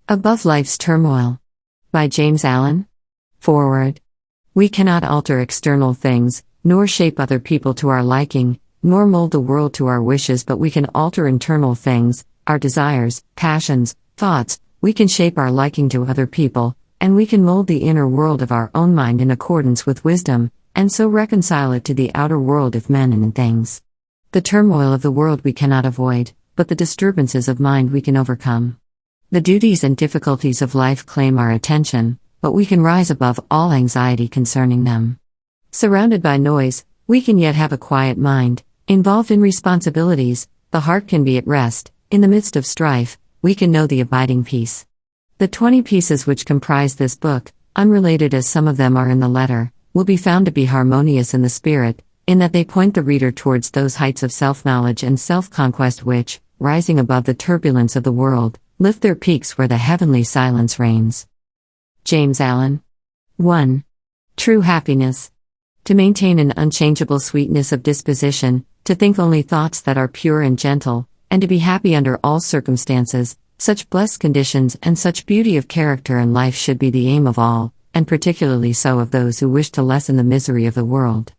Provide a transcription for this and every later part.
Above Life's Turmoil. By James Allen. Foreword. We cannot alter external things, nor shape other people to our liking, nor mold the world to our wishes, but we can alter internal things, our desires, passions, thoughts. We can shape our liking to other people, and we can mold the inner world of our own mind in accordance with wisdom, and so reconcile it to the outer world of men and things. The turmoil of the world we cannot avoid, but the disturbances of mind we can overcome. The duties and difficulties of life claim our attention, but we can rise above all anxiety concerning them. Surrounded by noise, we can yet have a quiet mind. Involved in responsibilities, the heart can be at rest. In the midst of strife, we can know the abiding peace. The 20 pieces which comprise this book, unrelated as some of them are in the letter, will be found to be harmonious in the spirit, in that they point the reader towards those heights of self-knowledge and self-conquest which, rising above the turbulence of the world, lift their peaks where the heavenly silence reigns. James Allen. 1. True happiness. To maintain an unchangeable sweetness of disposition, to think only thoughts that are pure and gentle, and to be happy under all circumstances, such blessed conditions and such beauty of character and life should be the aim of all, and particularly so of those who wish to lessen the misery of the world.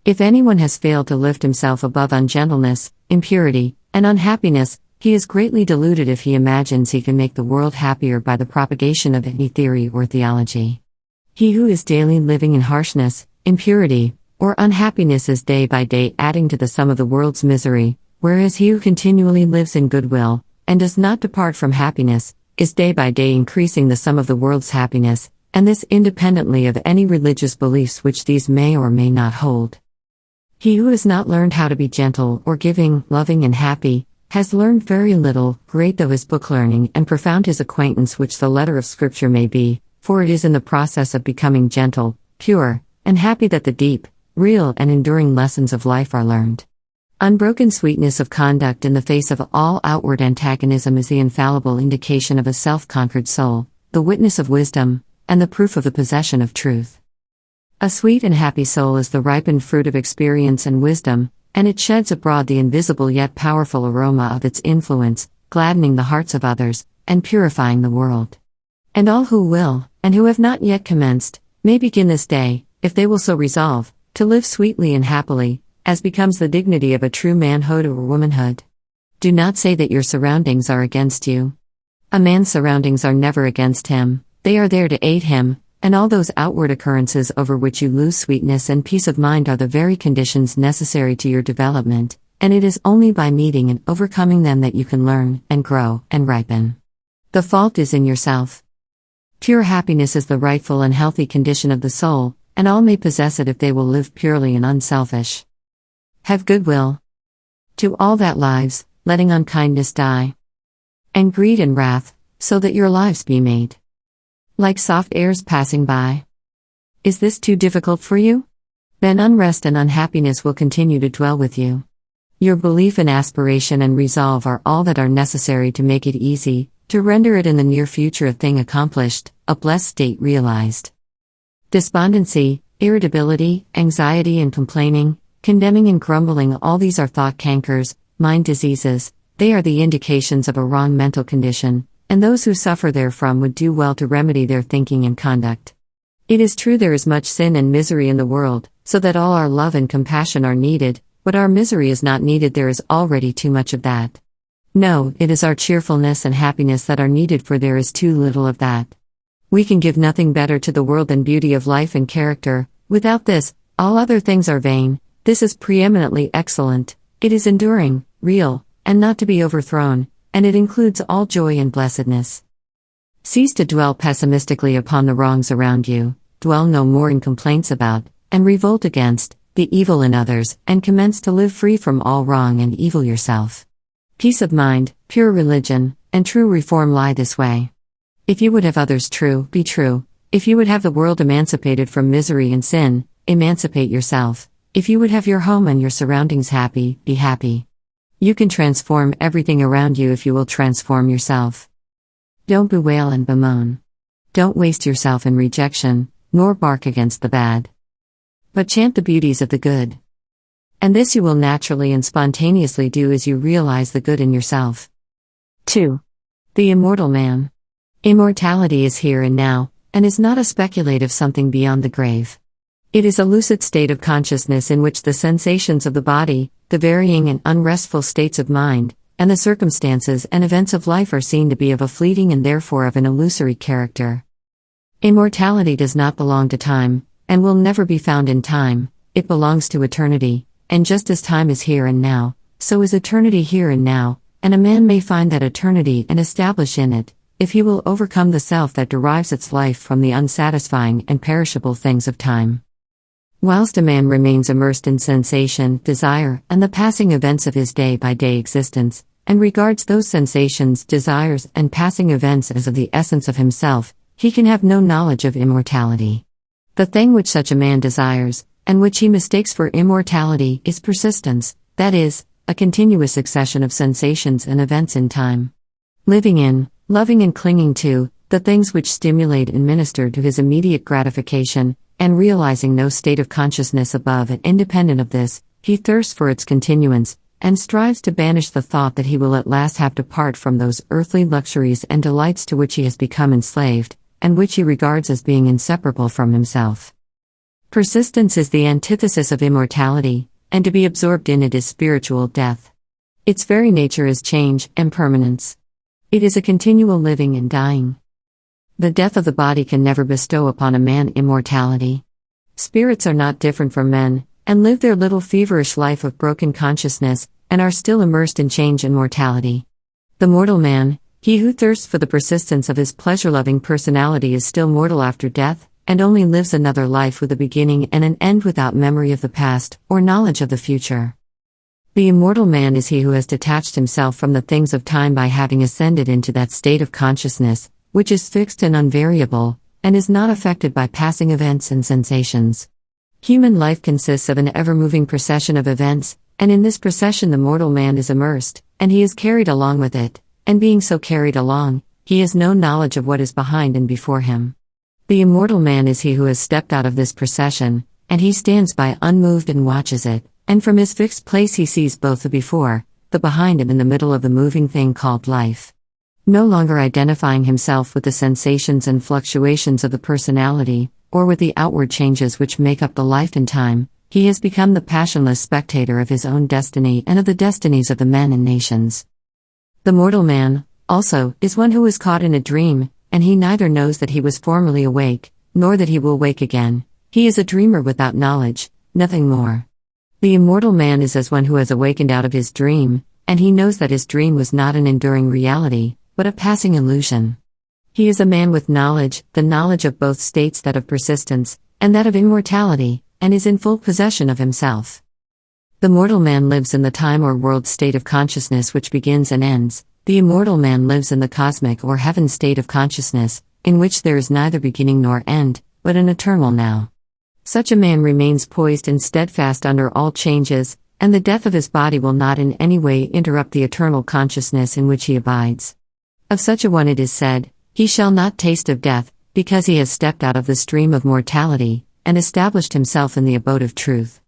If anyone has failed to lift himself above ungentleness, impurity, and unhappiness, he is greatly deluded if he imagines he can make the world happier by the propagation of any theory or theology. He who is daily living in harshness, impurity, or unhappiness is day by day adding to the sum of the world's misery, whereas he who continually lives in goodwill, and does not depart from happiness, is day by day increasing the sum of the world's happiness, and this independently of any religious beliefs which these may or may not hold. He who has not learned how to be gentle or giving, loving and happy, has learned very little, great though his book learning and profound his acquaintance which the letter of Scripture may be, for it is in the process of becoming gentle, pure, and happy that the deep, real and enduring lessons of life are learned. Unbroken sweetness of conduct in the face of all outward antagonism is the infallible indication of a self-conquered soul, the witness of wisdom, and the proof of the possession of truth. A sweet and happy soul is the ripened fruit of experience and wisdom, and it sheds abroad the invisible yet powerful aroma of its influence, gladdening the hearts of others, and purifying the world. And all who will, and who have not yet commenced, may begin this day, if they will so resolve, to live sweetly and happily, as becomes the dignity of a true manhood or womanhood. Do not say that your surroundings are against you. A man's surroundings are never against him, they are there to aid him, and all those outward occurrences over which you lose sweetness and peace of mind are the very conditions necessary to your development, and it is only by meeting and overcoming them that you can learn, and grow, and ripen. The fault is in yourself. Pure happiness is the rightful and healthy condition of the soul, and all may possess it if they will live purely and unselfish. Have goodwill to all that lives, letting unkindness die, and greed and wrath, so that your lives be made like soft airs passing by. Is this too difficult for you? Then unrest and unhappiness will continue to dwell with you. Your belief and aspiration and resolve are all that are necessary to make it easy, to render it in the near future a thing accomplished, a blessed state realized. Despondency, irritability, anxiety and complaining, condemning and grumbling, all these are thought cankers, mind diseases. They are the indications of a wrong mental condition, and those who suffer therefrom would do well to remedy their thinking and conduct. It is true there is much sin and misery in the world, so that all our love and compassion are needed, but our misery is not needed, there is already too much of that. No, it is our cheerfulness and happiness that are needed, for there is too little of that. We can give nothing better to the world than beauty of life and character. Without this, all other things are vain. This is preeminently excellent, it is enduring, real, and not to be overthrown, and it includes all joy and blessedness. Cease to dwell pessimistically upon the wrongs around you, dwell no more in complaints about, and revolt against, the evil in others, and commence to live free from all wrong and evil yourself. Peace of mind, pure religion, and true reform lie this way. If you would have others true, be true. If you would have the world emancipated from misery and sin, emancipate yourself. If you would have your home and your surroundings happy, be happy. You can transform everything around you if you will transform yourself. Don't bewail and bemoan. Don't waste yourself in rejection, nor bark against the bad. But chant the beauties of the good. And this you will naturally and spontaneously do as you realize the good in yourself. 2. The Immortal Man. Immortality is here and now, and is not a speculative something beyond the grave. It is a lucid state of consciousness in which the sensations of the body, the varying and unrestful states of mind, and the circumstances and events of life are seen to be of a fleeting and therefore of an illusory character. Immortality does not belong to time, and will never be found in time. It belongs to eternity, and just as time is here and now, so is eternity here and now, and a man may find that eternity and establish in it, if he will overcome the self that derives its life from the unsatisfying and perishable things of time. Whilst a man remains immersed in sensation, desire, and the passing events of his day-by-day existence, and regards those sensations, desires, and passing events as of the essence of himself, he can have no knowledge of immortality. The thing which such a man desires, and which he mistakes for immortality, is persistence, that is, a continuous succession of sensations and events in time. Living in, loving and clinging to, the things which stimulate and minister to his immediate gratification, and realizing no state of consciousness above and independent of this, he thirsts for its continuance, and strives to banish the thought that he will at last have to part from those earthly luxuries and delights to which he has become enslaved, and which he regards as being inseparable from himself. Persistence is the antithesis of immortality, and to be absorbed in it is spiritual death. Its very nature is change and permanence. It is a continual living and dying. The death of the body can never bestow upon a man immortality. Spirits are not different from men, and live their little feverish life of broken consciousness, and are still immersed in change and mortality. The mortal man, he who thirsts for the persistence of his pleasure-loving personality, is still mortal after death, and only lives another life with a beginning and an end without memory of the past, or knowledge of the future. The immortal man is he who has detached himself from the things of time by having ascended into that state of consciousness, which is fixed and unvariable, and is not affected by passing events and sensations. Human life consists of an ever-moving procession of events, and in this procession the mortal man is immersed, and he is carried along with it, and being so carried along, he has no knowledge of what is behind and before him. The immortal man is he who has stepped out of this procession, and he stands by unmoved and watches it, and from his fixed place he sees both the before, the behind and in the middle of the moving thing called life. No longer identifying himself with the sensations and fluctuations of the personality, or with the outward changes which make up the life and time, he has become the passionless spectator of his own destiny and of the destinies of the men and nations. The mortal man, also, is one who is caught in a dream, and he neither knows that he was formerly awake, nor that he will wake again. He is a dreamer without knowledge, nothing more. The immortal man is as one who has awakened out of his dream, and he knows that his dream was not an enduring reality, but a passing illusion. He is a man with knowledge, the knowledge of both states, that of persistence, and that of immortality, and is in full possession of himself. The mortal man lives in the time or world state of consciousness which begins and ends. The immortal man lives in the cosmic or heaven state of consciousness, in which there is neither beginning nor end, but an eternal now. Such a man remains poised and steadfast under all changes, and the death of his body will not in any way interrupt the eternal consciousness in which he abides. Of such a one it is said, "He shall not taste of death, because he has stepped out of the stream of mortality, and established himself in the abode of truth."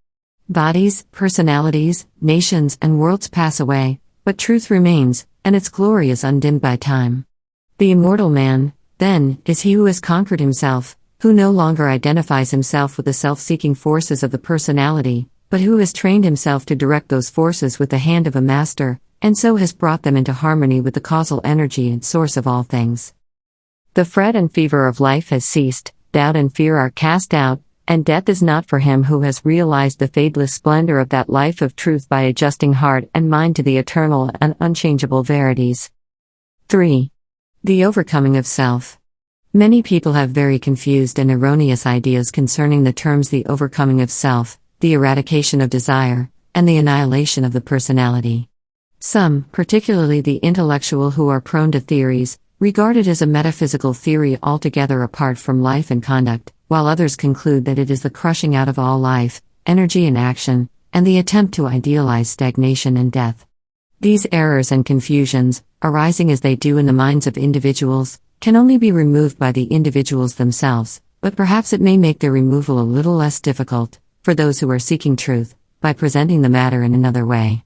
Bodies, personalities, nations, and worlds pass away, but truth remains, and its glory is undimmed by time. The immortal man, then, is he who has conquered himself, who no longer identifies himself with the self-seeking forces of the personality, but who has trained himself to direct those forces with the hand of a master, and so has brought them into harmony with the causal energy and source of all things. The fret and fever of life has ceased, doubt and fear are cast out, and death is not for him who has realized the fadeless splendor of that life of truth by adjusting heart and mind to the eternal and unchangeable verities. 3. The overcoming of self. Many people have very confused and erroneous ideas concerning the terms the overcoming of self, the eradication of desire, and the annihilation of the personality. Some, particularly the intellectual who are prone to theories, regard it as a metaphysical theory altogether apart from life and conduct, while others conclude that it is the crushing out of all life, energy and action, and the attempt to idealize stagnation and death. These errors and confusions, arising as they do in the minds of individuals, can only be removed by the individuals themselves, but perhaps it may make their removal a little less difficult, for those who are seeking truth, by presenting the matter in another way.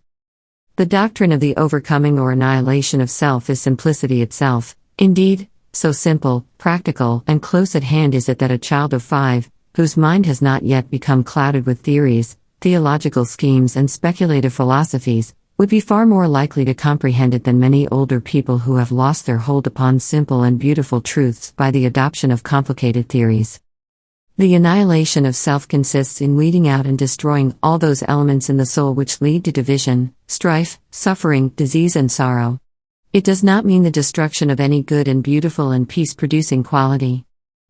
The doctrine of the overcoming or annihilation of self is simplicity itself. Indeed, so simple, practical, and close at hand is it that a child of 5, whose mind has not yet become clouded with theories, theological schemes, and speculative philosophies, would be far more likely to comprehend it than many older people who have lost their hold upon simple and beautiful truths by the adoption of complicated theories. The annihilation of self consists in weeding out and destroying all those elements in the soul which lead to division, strife, suffering, disease, and sorrow. It does not mean the destruction of any good and beautiful and peace-producing quality.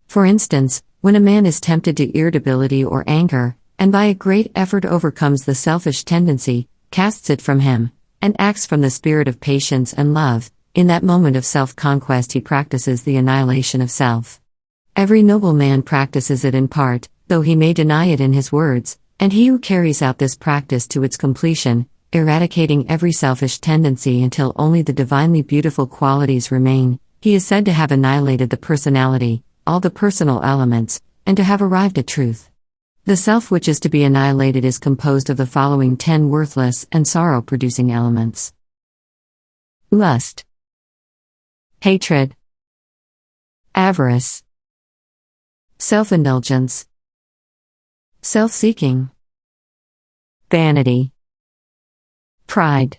For instance, when a man is tempted to irritability or anger, and by a great effort overcomes the selfish tendency, casts it from him, and acts from the spirit of patience and love, in that moment of self-conquest he practices the annihilation of self. Every noble man practices it in part, though he may deny it in his words, and he who carries out this practice to its completion, eradicating every selfish tendency until only the divinely beautiful qualities remain, he is said to have annihilated the personality, all the personal elements, and to have arrived at truth. The self which is to be annihilated is composed of the following 10 worthless and sorrow-producing elements: lust, hatred, avarice, self-indulgence, self-seeking, vanity, pride,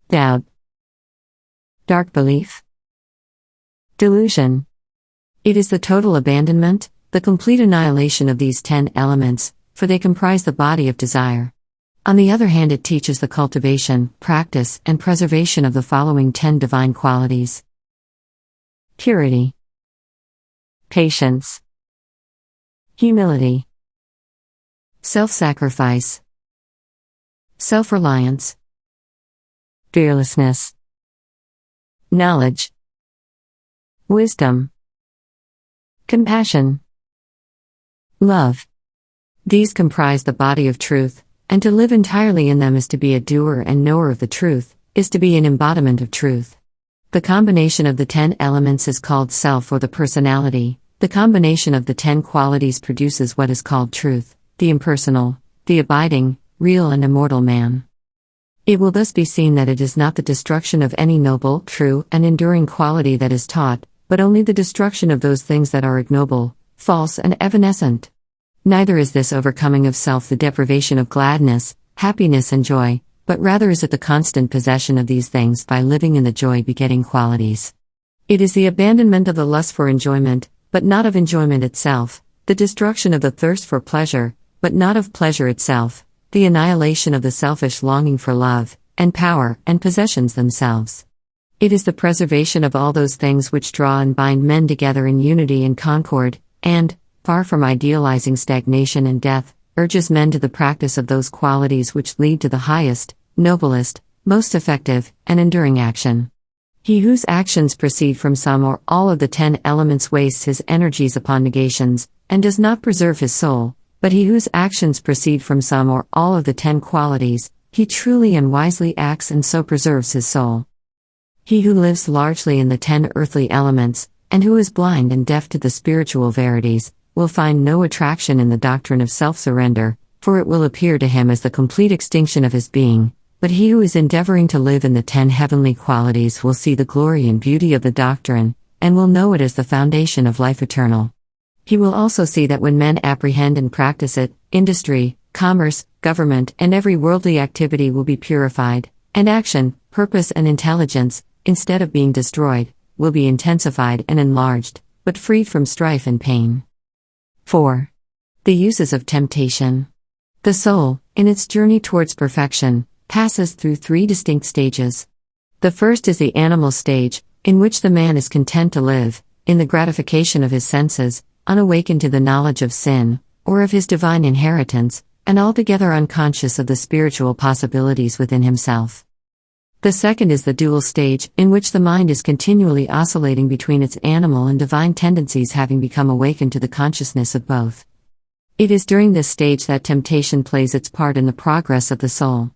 doubt, dark belief, delusion. It is the total abandonment, the complete annihilation of these 10 elements, for they comprise the body of desire. On the other hand, it teaches the cultivation, practice, and preservation of the following 10 divine qualities: purity, patience, humility, self-sacrifice, self-reliance, fearlessness, knowledge, wisdom, compassion, love. These comprise the body of truth, and to live entirely in them is to be a doer and knower of the truth, is to be an embodiment of truth. The combination of the 10 elements is called self or the personality. The combination of the 10 qualities produces what is called truth, the impersonal, the abiding, real and immortal man. It will thus be seen that it is not the destruction of any noble, true, and enduring quality that is taught, but only the destruction of those things that are ignoble, false, and evanescent. Neither is this overcoming of self the deprivation of gladness, happiness, and joy, but rather is it the constant possession of these things by living in the joy-begetting qualities. It is the abandonment of the lust for enjoyment, but not of enjoyment itself, the destruction of the thirst for pleasure, but not of pleasure itself, the annihilation of the selfish longing for love, and power, and possessions themselves. It is the preservation of all those things which draw and bind men together in unity and concord, and, far from idealizing stagnation and death, urges men to the practice of those qualities which lead to the highest, noblest, most effective, and enduring action. He whose actions proceed from some or all of the 10 elements wastes his energies upon negations, and does not preserve his soul, but he whose actions proceed from some or all of the 10 qualities, he truly and wisely acts and so preserves his soul. He who lives largely in the 10 earthly elements, and who is blind and deaf to the spiritual verities, will find no attraction in the doctrine of self-surrender, for it will appear to him as the complete extinction of his being. But he who is endeavoring to live in the 10 heavenly qualities will see the glory and beauty of the doctrine, and will know it as the foundation of life eternal. He will also see that when men apprehend and practice it, industry, commerce, government, and every worldly activity will be purified, and action, purpose, and intelligence, instead of being destroyed, will be intensified and enlarged, but freed from strife and pain. 4. The uses of temptation. The soul, in its journey towards perfection, passes through 3 distinct stages. The first is the animal stage, in which the man is content to live, in the gratification of his senses, unawakened to the knowledge of sin, or of his divine inheritance, and altogether unconscious of the spiritual possibilities within himself. The second is the dual stage, in which the mind is continually oscillating between its animal and divine tendencies, having become awakened to the consciousness of both. It is during this stage that temptation plays its part in the progress of the soul.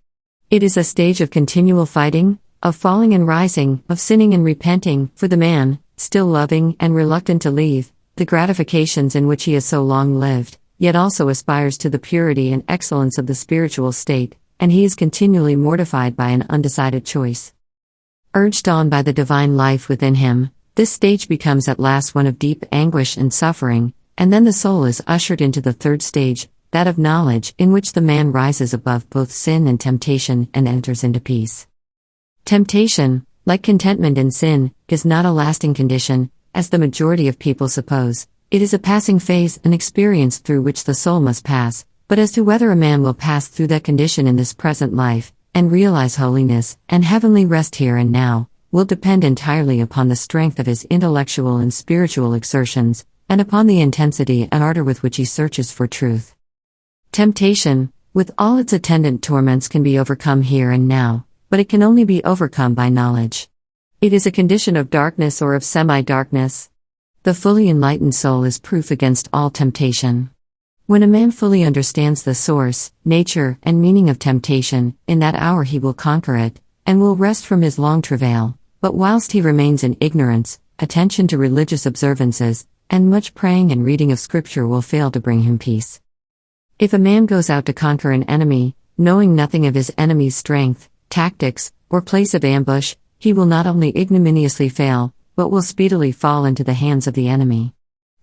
It is a stage of continual fighting, of falling and rising, of sinning and repenting, for the man, still loving and reluctant to leave the gratifications in which he has so long lived, yet also aspires to the purity and excellence of the spiritual state, and he is continually mortified by an undecided choice. Urged on by the divine life within him, This stage becomes at last one of deep anguish and suffering, and then the soul is ushered into the third stage, that of knowledge, in which the man rises above both sin and temptation and enters into peace. Temptation, like contentment in sin, is not a lasting condition, as the majority of people suppose. It is a passing phase, an experience through which the soul must pass, but as to whether a man will pass through that condition in this present life, and realize holiness and heavenly rest here and now, will depend entirely upon the strength of his intellectual and spiritual exertions, and upon the intensity and ardor with which he searches for truth. Temptation, with all its attendant torments, can be overcome here and now, but it can only be overcome by knowledge. It is a condition of darkness or of semi-darkness. The fully enlightened soul is proof against all temptation. When a man fully understands the source, nature, and meaning of temptation, in that hour he will conquer it, and will rest from his long travail, but whilst he remains in ignorance, attention to religious observances, and much praying and reading of Scripture will fail to bring him peace. If a man goes out to conquer an enemy, knowing nothing of his enemy's strength, tactics, or place of ambush, he will not only ignominiously fail, but will speedily fall into the hands of the enemy.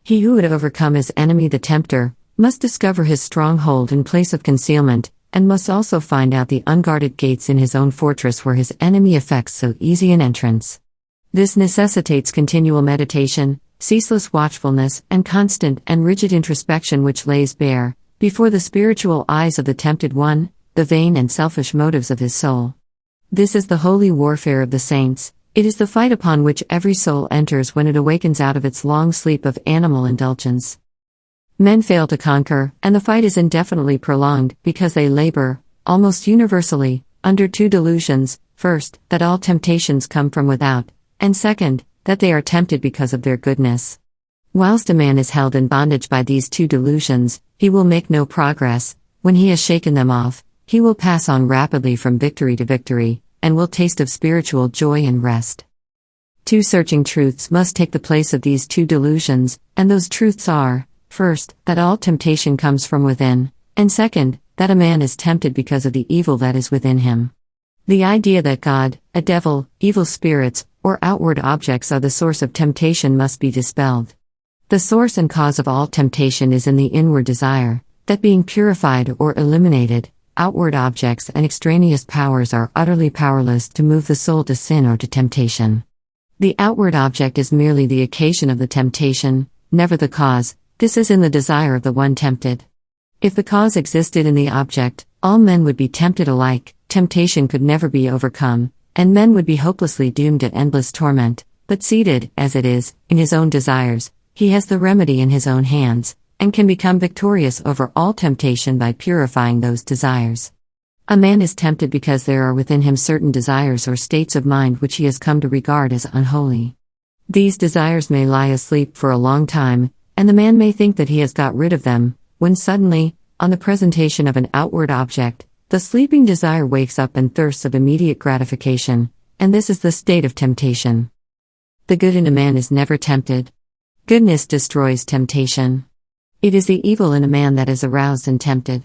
He who would overcome his enemy the tempter, must discover his stronghold and place of concealment, and must also find out the unguarded gates in his own fortress where his enemy effects so easy an entrance. This necessitates continual meditation, ceaseless watchfulness, and constant and rigid introspection, which lays bare, before the spiritual eyes of the tempted one, the vain and selfish motives of his soul. This is the holy warfare of the saints. It is the fight upon which every soul enters when it awakens out of its long sleep of animal indulgence. Men fail to conquer, and the fight is indefinitely prolonged, because they labor, almost universally, under two delusions: first, that all temptations come from without, and second, that they are tempted because of their goodness. Whilst a man is held in bondage by these two delusions, he will make no progress. When he has shaken them off, he will pass on rapidly from victory to victory, and will taste of spiritual joy and rest. Two searching truths must take the place of these two delusions, and those truths are: first, that all temptation comes from within, and second, that a man is tempted because of the evil that is within him. The idea that God, a devil, evil spirits, or outward objects are the source of temptation must be dispelled. The source and cause of all temptation is in the inward desire, that being purified or eliminated, outward objects and extraneous powers are utterly powerless to move the soul to sin or to temptation. The outward object is merely the occasion of the temptation, never the cause. This is in the desire of the one tempted. If the cause existed in the object, all men would be tempted alike, temptation could never be overcome, and men would be hopelessly doomed to endless torment. But seated, as it is, in his own desires, he has the remedy in his own hands, and can become victorious over all temptation by purifying those desires. A man is tempted because there are within him certain desires or states of mind which he has come to regard as unholy. These desires may lie asleep for a long time, and the man may think that he has got rid of them, when suddenly, on the presentation of an outward object, the sleeping desire wakes up and thirsts of immediate gratification, and this is the state of temptation. The good in a man is never tempted. Goodness destroys temptation. It is the evil in a man that is aroused and tempted.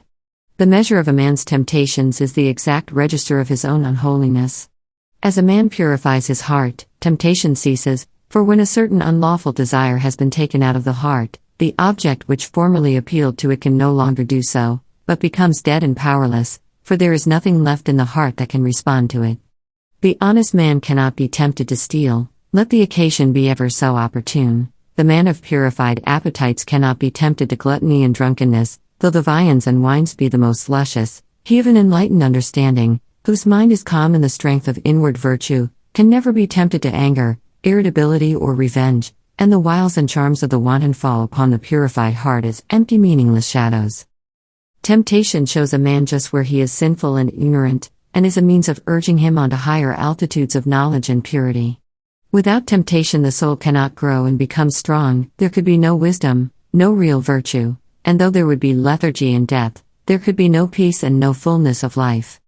The measure of a man's temptations is the exact register of his own unholiness. As a man purifies his heart, temptation ceases, for when a certain unlawful desire has been taken out of the heart, the object which formerly appealed to it can no longer do so, but becomes dead and powerless, for there is nothing left in the heart that can respond to it. The honest man cannot be tempted to steal, let the occasion be ever so opportune. The man of purified appetites cannot be tempted to gluttony and drunkenness, though the viands and wines be the most luscious. He of an enlightened understanding, whose mind is calm in the strength of inward virtue, can never be tempted to anger, irritability, or revenge, and the wiles and charms of the wanton fall upon the purified heart as empty, meaningless shadows. Temptation shows a man just where he is sinful and ignorant, and is a means of urging him on to higher altitudes of knowledge and purity. Without temptation the soul cannot grow and become strong, there could be no wisdom, no real virtue, and though there would be lethargy and death, there could be no peace and no fullness of life.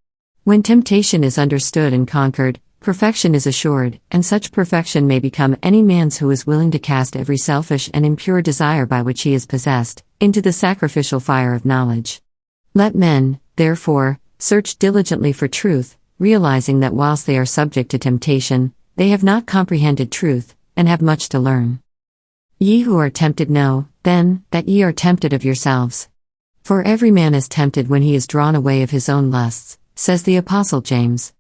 When temptation is understood and conquered, perfection is assured, and such perfection may become any man's who is willing to cast every selfish and impure desire by which he is possessed, into the sacrificial fire of knowledge. Let men, therefore, search diligently for truth, realizing that whilst they are subject to temptation, they have not comprehended truth, and have much to learn. Ye who are tempted know, then, that ye are tempted of yourselves. For every man is tempted when he is drawn away of his own lusts, says the Apostle James.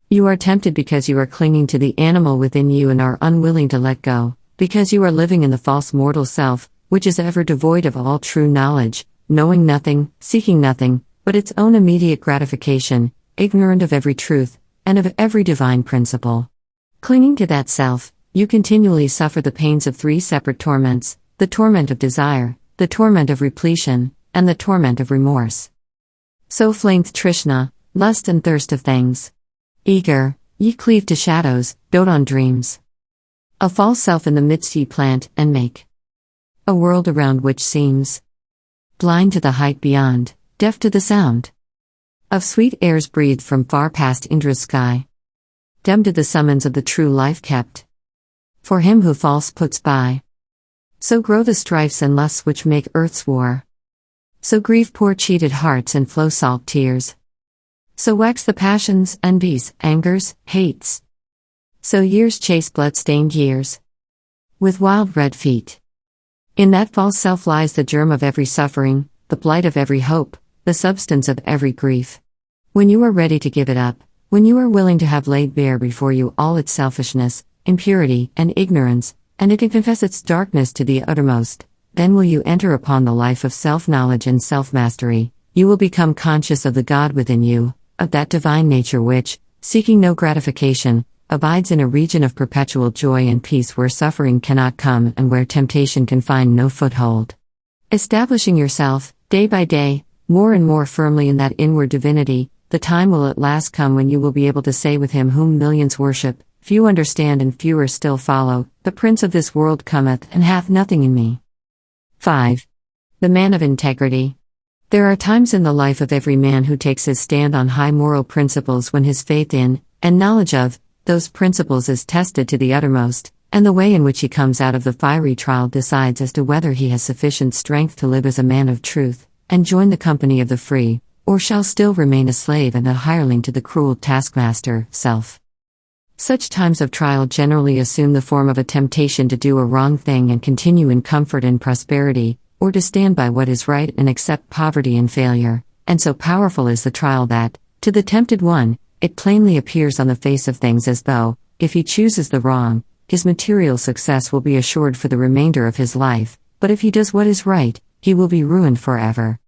You are tempted because you are clinging to the animal within you and are unwilling to let go, because you are living in the false mortal self, which is ever devoid of all true knowledge, knowing nothing, seeking nothing, but its own immediate gratification, ignorant of every truth, and of every divine principle. Clinging to that self, you continually suffer the pains of three separate torments: the torment of desire, the torment of repletion, and the torment of remorse. So flameth Trishna, lust and thirst of things. Eager, ye cleave to shadows, dote on dreams. A false self in the midst ye plant and make. A world around which seems blind to the height beyond, deaf to the sound of sweet airs breathed from far past Indra's sky. Dumb to the summons of the true life kept for him who false puts by. So grow the strifes and lusts which make earth's war. So grieve poor cheated hearts and flow salt tears. So wax the passions, envies, angers, hates. So years chase blood-stained years with wild red feet. In that false self lies the germ of every suffering, the blight of every hope, the substance of every grief. When you are ready to give it up, when you are willing to have laid bare before you all its selfishness, impurity, and ignorance, and it can confess its darkness to the uttermost, then will you enter upon the life of self-knowledge and self-mastery. You will become conscious of the God within you, of that divine nature which, seeking no gratification, abides in a region of perpetual joy and peace where suffering cannot come and where temptation can find no foothold. Establishing yourself, day by day, more and more firmly in that inward divinity, the time will at last come when you will be able to say with him whom millions worship, few understand and fewer still follow, the prince of this world cometh and hath nothing in me. 5. The man of integrity. There are times in the life of every man who takes his stand on high moral principles when his faith in, and knowledge of, those principles is tested to the uttermost, and the way in which he comes out of the fiery trial decides as to whether he has sufficient strength to live as a man of truth, and join the company of the free, or shall still remain a slave and a hireling to the cruel taskmaster, self. Such times of trial generally assume the form of a temptation to do a wrong thing and continue in comfort and prosperity, or to stand by what is right and accept poverty and failure, and so powerful is the trial that, to the tempted one, it plainly appears on the face of things as though, if he chooses the wrong, his material success will be assured for the remainder of his life, but if he does what is right, he will be ruined forever.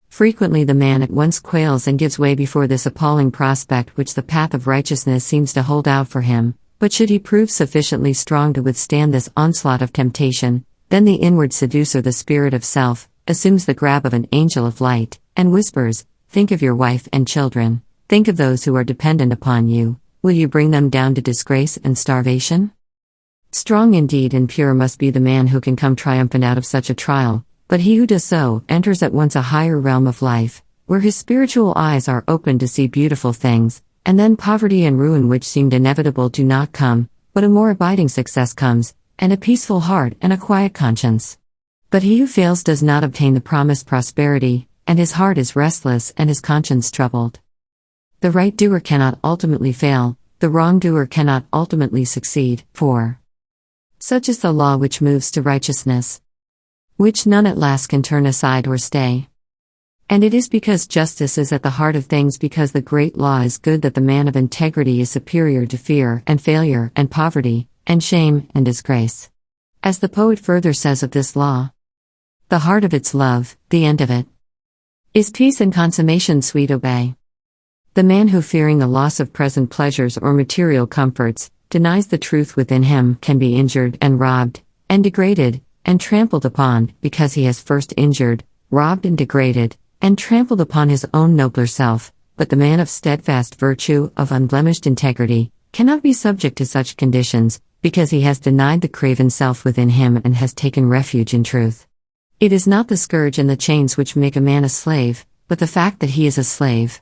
Frequently the man at once quails and gives way before this appalling prospect which the path of righteousness seems to hold out for him, but should he prove sufficiently strong to withstand this onslaught of temptation, then the inward seducer, the spirit of self, assumes the grab of an angel of light, and whispers, "Think of your wife and children, think of those who are dependent upon you, will you bring them down to disgrace and starvation?" Strong indeed and pure must be the man who can come triumphant out of such a trial, but he who does so enters at once a higher realm of life, where his spiritual eyes are open to see beautiful things, and then poverty and ruin which seemed inevitable do not come, but a more abiding success comes, and a peaceful heart and a quiet conscience. But he who fails does not obtain the promised prosperity, and his heart is restless and his conscience troubled. The right doer cannot ultimately fail, the wrongdoer cannot ultimately succeed, for such is the law which moves to righteousness, which none at last can turn aside or stay. And it is because justice is at the heart of things, because the great law is good, that the man of integrity is superior to fear and failure and poverty and shame and disgrace. As the poet further says of this law, "The heart of its love, the end of it, is peace and consummation sweet obey." The man who, fearing the loss of present pleasures or material comforts, denies the truth within him can be injured and robbed, and degraded, and trampled upon, because he has first injured, robbed and degraded, and trampled upon his own nobler self, but the man of steadfast virtue, of unblemished integrity, cannot be subject to such conditions, because he has denied the craven self within him and has taken refuge in truth. It is not the scourge and the chains which make a man a slave, but the fact that he is a slave.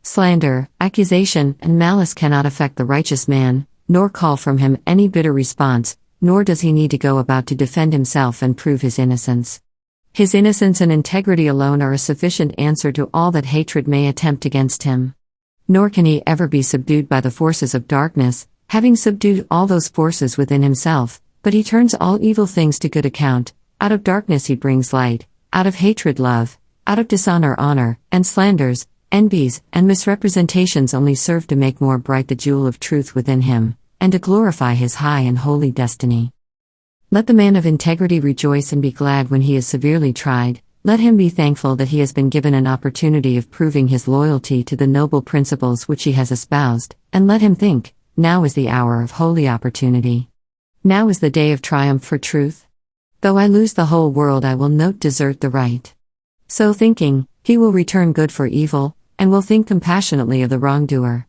Slander, accusation, and malice cannot affect the righteous man, nor call from him any bitter response, nor does he need to go about to defend himself and prove his innocence. His innocence and integrity alone are a sufficient answer to all that hatred may attempt against him. Nor can he ever be subdued by the forces of darkness, having subdued all those forces within himself, but he turns all evil things to good account. Out of darkness he brings light, out of hatred love, out of dishonor honor, and slanders, envies, and misrepresentations only serve to make more bright the jewel of truth within him, and to glorify his high and holy destiny. Let the man of integrity rejoice and be glad when he is severely tried. Let him be thankful that he has been given an opportunity of proving his loyalty to the noble principles which he has espoused, and let him think, now is the hour of holy opportunity. Now is the day of triumph for truth. Though I lose the whole world, I will not desert the right. So thinking, he will return good for evil, and will think compassionately of the wrongdoer.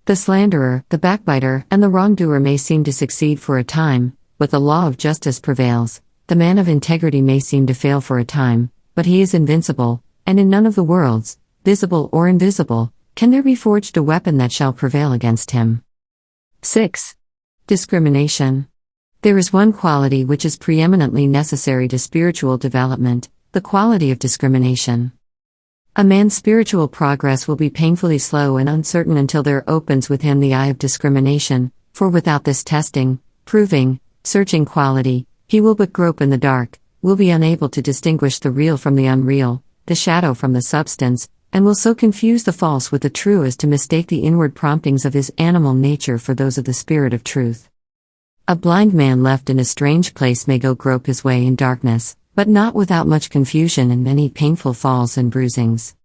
The slanderer, the backbiter, and the wrongdoer may seem to succeed for a time, but the law of justice prevails. The man of integrity may seem to fail for a time, but he is invincible, and in none of the worlds, visible or invisible, can there be forged a weapon that shall prevail against him. 6. Discrimination. There is one quality which is preeminently necessary to spiritual development, the quality of discrimination. A man's spiritual progress will be painfully slow and uncertain until there opens with him the eye of discrimination, for without this testing, proving, searching quality, he will but grope in the dark, will be unable to distinguish the real from the unreal, the shadow from the substance, and will so confuse the false with the true as to mistake the inward promptings of his animal nature for those of the spirit of truth. A blind man left in a strange place may go grope his way in darkness, but not without much confusion and many painful falls and bruisings.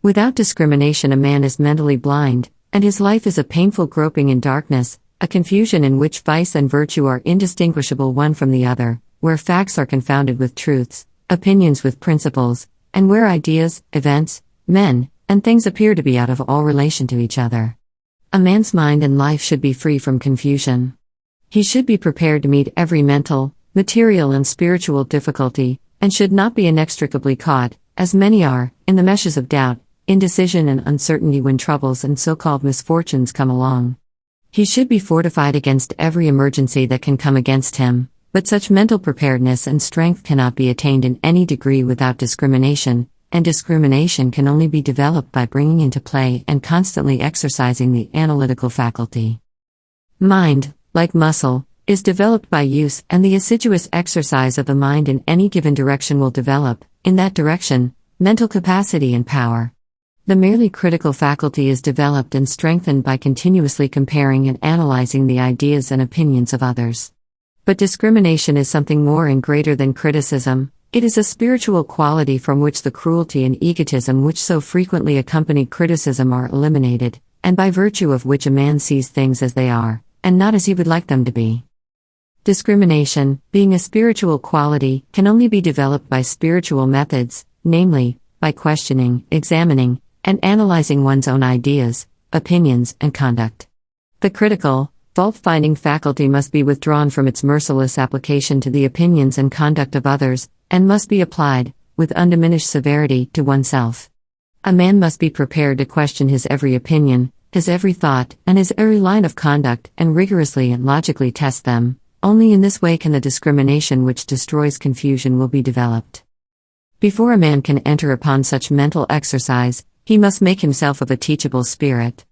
Without discrimination a man is mentally blind, and his life is a painful groping in darkness, a confusion in which vice and virtue are indistinguishable one from the other, where facts are confounded with truths, opinions with principles, and where ideas, events, men, and things appear to be out of all relation to each other. A man's mind and life should be free from confusion. He should be prepared to meet every mental, material and spiritual difficulty, and should not be inextricably caught, as many are, in the meshes of doubt, indecision and uncertainty when troubles and so-called misfortunes come along. He should be fortified against every emergency that can come against him, but such mental preparedness and strength cannot be attained in any degree without discrimination, and discrimination can only be developed by bringing into play and constantly exercising the analytical faculty. Mind, like muscle, is developed by use, and the assiduous exercise of the mind in any given direction will develop, in that direction, mental capacity and power. The merely critical faculty is developed and strengthened by continuously comparing and analyzing the ideas and opinions of others. But discrimination is something more and greater than criticism. It is a spiritual quality from which the cruelty and egotism which so frequently accompany criticism are eliminated, and by virtue of which a man sees things as they are, and not as he would like them to be. Discrimination, being a spiritual quality, can only be developed by spiritual methods, namely, by questioning, examining, and analyzing one's own ideas, opinions, and conduct. The critical, fault-finding faculty must be withdrawn from its merciless application to the opinions and conduct of others, and must be applied, with undiminished severity, to oneself. A man must be prepared to question his every opinion, his every thought, and his every line of conduct, and rigorously and logically test them. Only in this way can the discrimination which destroys confusion will be developed. Before a man can enter upon such mental exercise, he must make himself of a teachable spirit.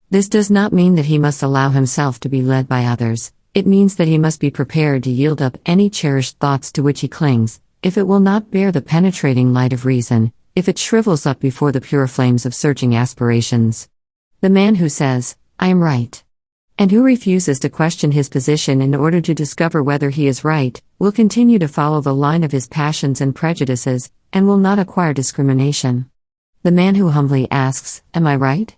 This does not mean that he must allow himself to be led by others, it means that he must be prepared to yield up any cherished thoughts to which he clings, if it will not bear the penetrating light of reason, if it shrivels up before the pure flames of searching aspirations. The man who says, "I am right," and who refuses to question his position in order to discover whether he is right, will continue to follow the line of his passions and prejudices, and will not acquire discrimination. The man who humbly asks, "Am I right?"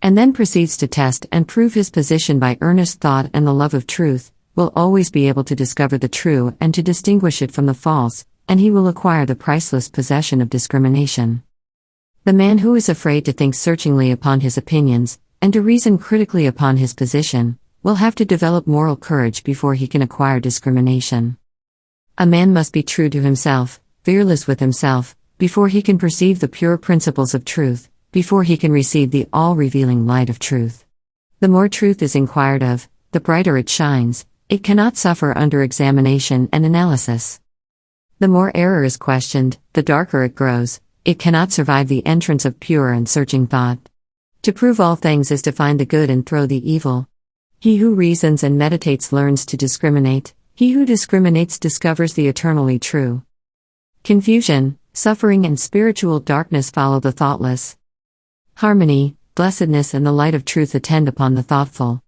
and then proceeds to test and prove his position by earnest thought and the love of truth, will always be able to discover the true and to distinguish it from the false, and he will acquire the priceless possession of discrimination. The man who is afraid to think searchingly upon his opinions, and to reason critically upon his position, will have to develop moral courage before he can acquire discrimination. A man must be true to himself, fearless with himself, before he can perceive the pure principles of truth, before he can receive the all-revealing light of truth. The more truth is inquired of, the brighter it shines. It cannot suffer under examination and analysis. The more error is questioned, the darker it grows. It cannot survive the entrance of pure and searching thought. To prove all things is to find the good and throw the evil. He who reasons and meditates learns to discriminate. He who discriminates discovers the eternally true. Confusion, suffering, and spiritual darkness follow the thoughtless. Harmony, blessedness, and the light of truth attend upon the thoughtful.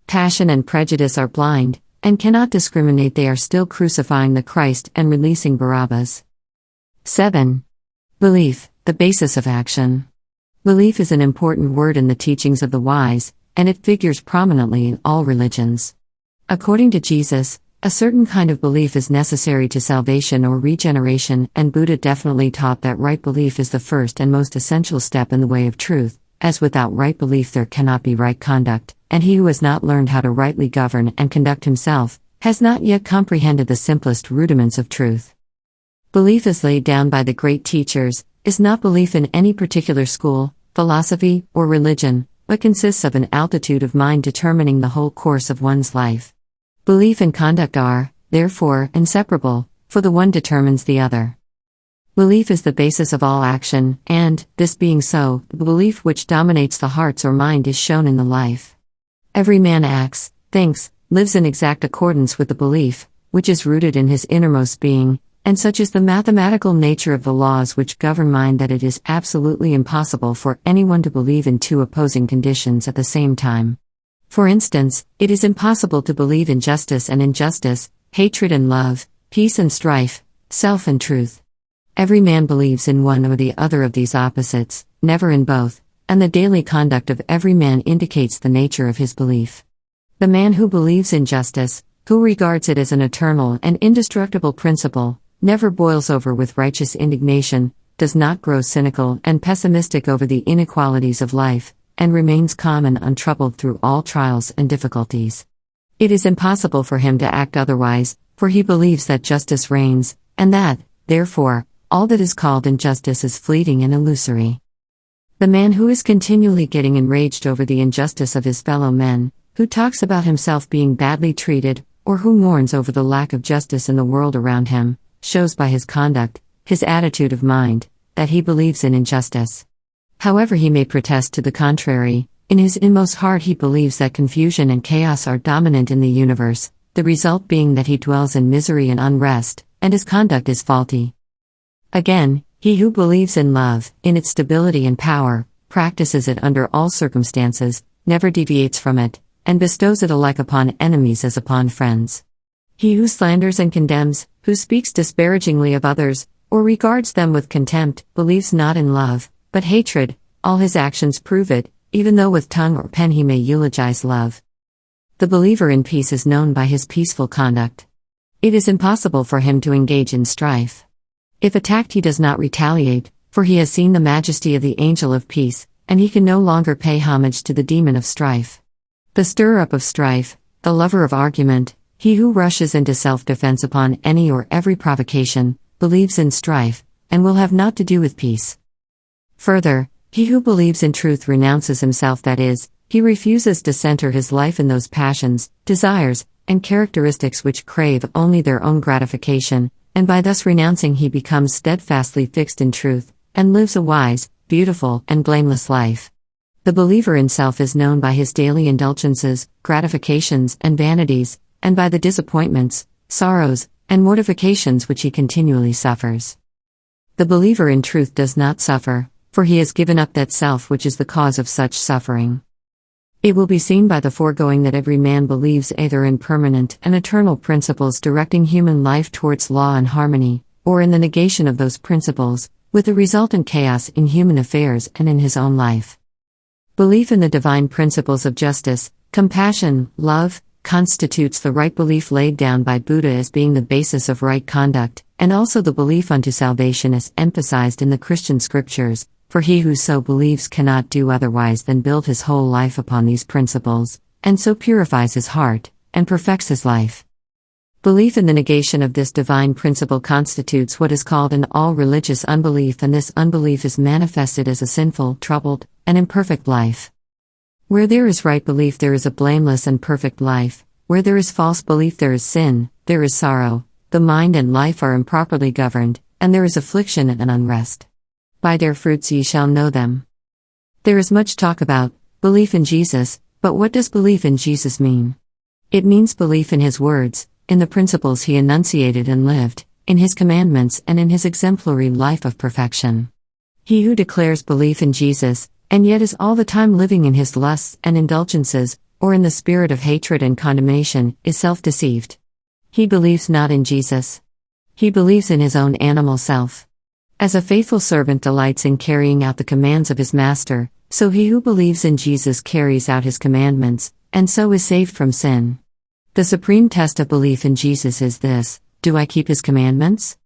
Passion and prejudice are blind, and cannot discriminate. They are still crucifying the Christ and releasing Barabbas. 7. Belief, the basis of action. Belief is an important word in the teachings of the wise, and it figures prominently in all religions. According to Jesus, a certain kind of belief is necessary to salvation or regeneration, and Buddha definitely taught that right belief is the first and most essential step in the way of truth, as without right belief there cannot be right conduct, and he who has not learned how to rightly govern and conduct himself, has not yet comprehended the simplest rudiments of truth. Belief as laid down by the great teachers, is not belief in any particular school, philosophy, or religion, but consists of an altitude of mind determining the whole course of one's life. Belief and conduct are, therefore, inseparable, for the one determines the other. Belief is the basis of all action, and, this being so, the belief which dominates the hearts or mind is shown in the life. Every man acts, thinks, lives in exact accordance with the belief, which is rooted in his innermost being, and such is the mathematical nature of the laws which govern mind that it is absolutely impossible for anyone to believe in two opposing conditions at the same time. For instance, it is impossible to believe in justice and injustice, hatred and love, peace and strife, self and truth. Every man believes in one or the other of these opposites, never in both, and the daily conduct of every man indicates the nature of his belief. The man who believes in justice, who regards it as an eternal and indestructible principle, never boils over with righteous indignation, does not grow cynical and pessimistic over the inequalities of life, and remains calm and untroubled through all trials and difficulties. It is impossible for him to act otherwise, for he believes that justice reigns, and that, therefore, all that is called injustice is fleeting and illusory. The man who is continually getting enraged over the injustice of his fellow men, who talks about himself being badly treated, or who mourns over the lack of justice in the world around him, shows by his conduct, his attitude of mind, that he believes in injustice. However he may protest to the contrary, in his inmost heart he believes that confusion and chaos are dominant in the universe, the result being that he dwells in misery and unrest, and his conduct is faulty. Again, he who believes in love, in its stability and power, practices it under all circumstances, never deviates from it, and bestows it alike upon enemies as upon friends. He who slanders and condemns, who speaks disparagingly of others, or regards them with contempt, believes not in love, but hatred. All his actions prove it, even though with tongue or pen he may eulogize love. The believer in peace is known by his peaceful conduct. It is impossible for him to engage in strife. If attacked he does not retaliate, for he has seen the majesty of the angel of peace, and he can no longer pay homage to the demon of strife. The stirrer-up of strife, the lover of argument, he who rushes into self-defense upon any or every provocation, believes in strife, and will have naught to do with peace. Further, he who believes in truth renounces himself, that is, he refuses to center his life in those passions, desires, and characteristics which crave only their own gratification, and by thus renouncing he becomes steadfastly fixed in truth, and lives a wise, beautiful, and blameless life. The believer in self is known by his daily indulgences, gratifications, and vanities, and by the disappointments, sorrows, and mortifications which he continually suffers. The believer in truth does not suffer, for he has given up that self which is the cause of such suffering. It will be seen by the foregoing that every man believes either in permanent and eternal principles directing human life towards law and harmony, or in the negation of those principles, with the resultant chaos in human affairs and in his own life. Belief in the divine principles of justice, compassion, love, constitutes the right belief laid down by Buddha as being the basis of right conduct, and also the belief unto salvation as emphasized in the Christian scriptures, for he who so believes cannot do otherwise than build his whole life upon these principles, and so purifies his heart, and perfects his life. Belief in the negation of this divine principle constitutes what is called an all-religious unbelief, and this unbelief is manifested as a sinful, troubled, and imperfect life. Where there is right belief there is a blameless and perfect life, where there is false belief there is sin, there is sorrow, the mind and life are improperly governed, and there is affliction and unrest. By their fruits ye shall know them. There is much talk about belief in Jesus, But what does belief in Jesus mean? It means belief in his words, in the principles he enunciated and lived, in his commandments and in his exemplary life of perfection. He who declares belief in Jesus, and yet is all the time living in his lusts and indulgences, or in the spirit of hatred and condemnation, is self-deceived. He believes not in Jesus. He believes in his own animal self. As a faithful servant delights in carrying out the commands of his master, so he who believes in Jesus carries out his commandments, and so is saved from sin. The supreme test of belief in Jesus is this: do I keep his commandments?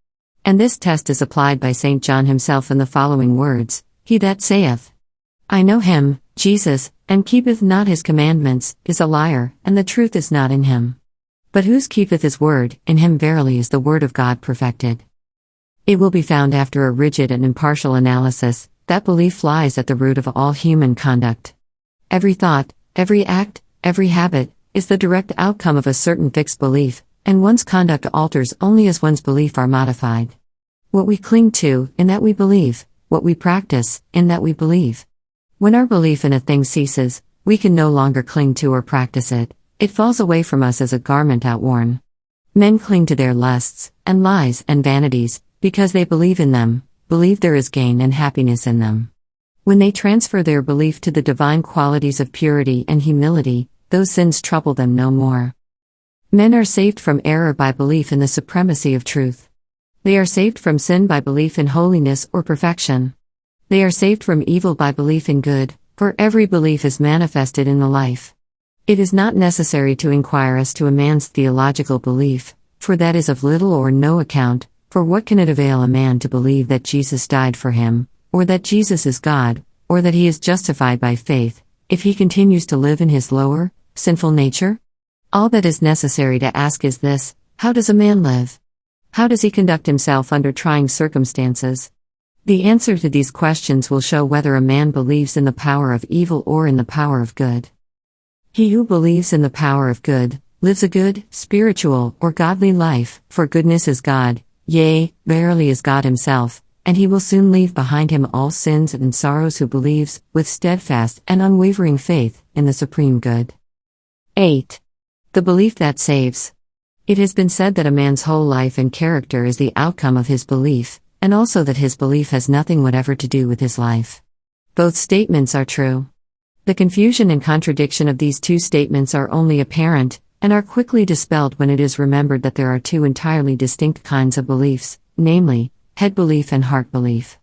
And this test is applied by St. John himself in the following words: He that saith, I know him, Jesus, and keepeth not his commandments, is a liar, and the truth is not in him. But whose keepeth his word, in him verily is the word of God perfected. It will be found after a rigid and impartial analysis, that belief lies at the root of all human conduct. Every thought, every act, every habit, is the direct outcome of a certain fixed belief, and one's conduct alters only as one's belief are modified. What we cling to, in that we believe; what we practice, in that we believe. When our belief in a thing ceases, we can no longer cling to or practice it; it falls away from us as a garment outworn. Men cling to their lusts, and lies, and vanities, because they believe in them, believe there is gain and happiness in them. When they transfer their belief to the divine qualities of purity and humility, those sins trouble them no more. Men are saved from error by belief in the supremacy of truth. They are saved from sin by belief in holiness or perfection. They are saved from evil by belief in good, for every belief is manifested in the life. It is not necessary to inquire as to a man's theological belief, for that is of little or no account, for what can it avail a man to believe that Jesus died for him, or that Jesus is God, or that he is justified by faith, if he continues to live in his lower, sinful nature? All that is necessary to ask is this: how does a man live? How does he conduct himself under trying circumstances? The answer to these questions will show whether a man believes in the power of evil or in the power of good. He who believes in the power of good, lives a good, spiritual, or godly life, for goodness is God, yea, verily is God himself, and he will soon leave behind him all sins and sorrows who believes, with steadfast and unwavering faith, in the supreme good. 8. The belief that saves. It has been said that a man's whole life and character is the outcome of his belief, and also that his belief has nothing whatever to do with his life. Both statements are true. The confusion and contradiction of these two statements are only apparent, and are quickly dispelled when it is remembered that there are two entirely distinct kinds of beliefs, namely, head belief and heart belief.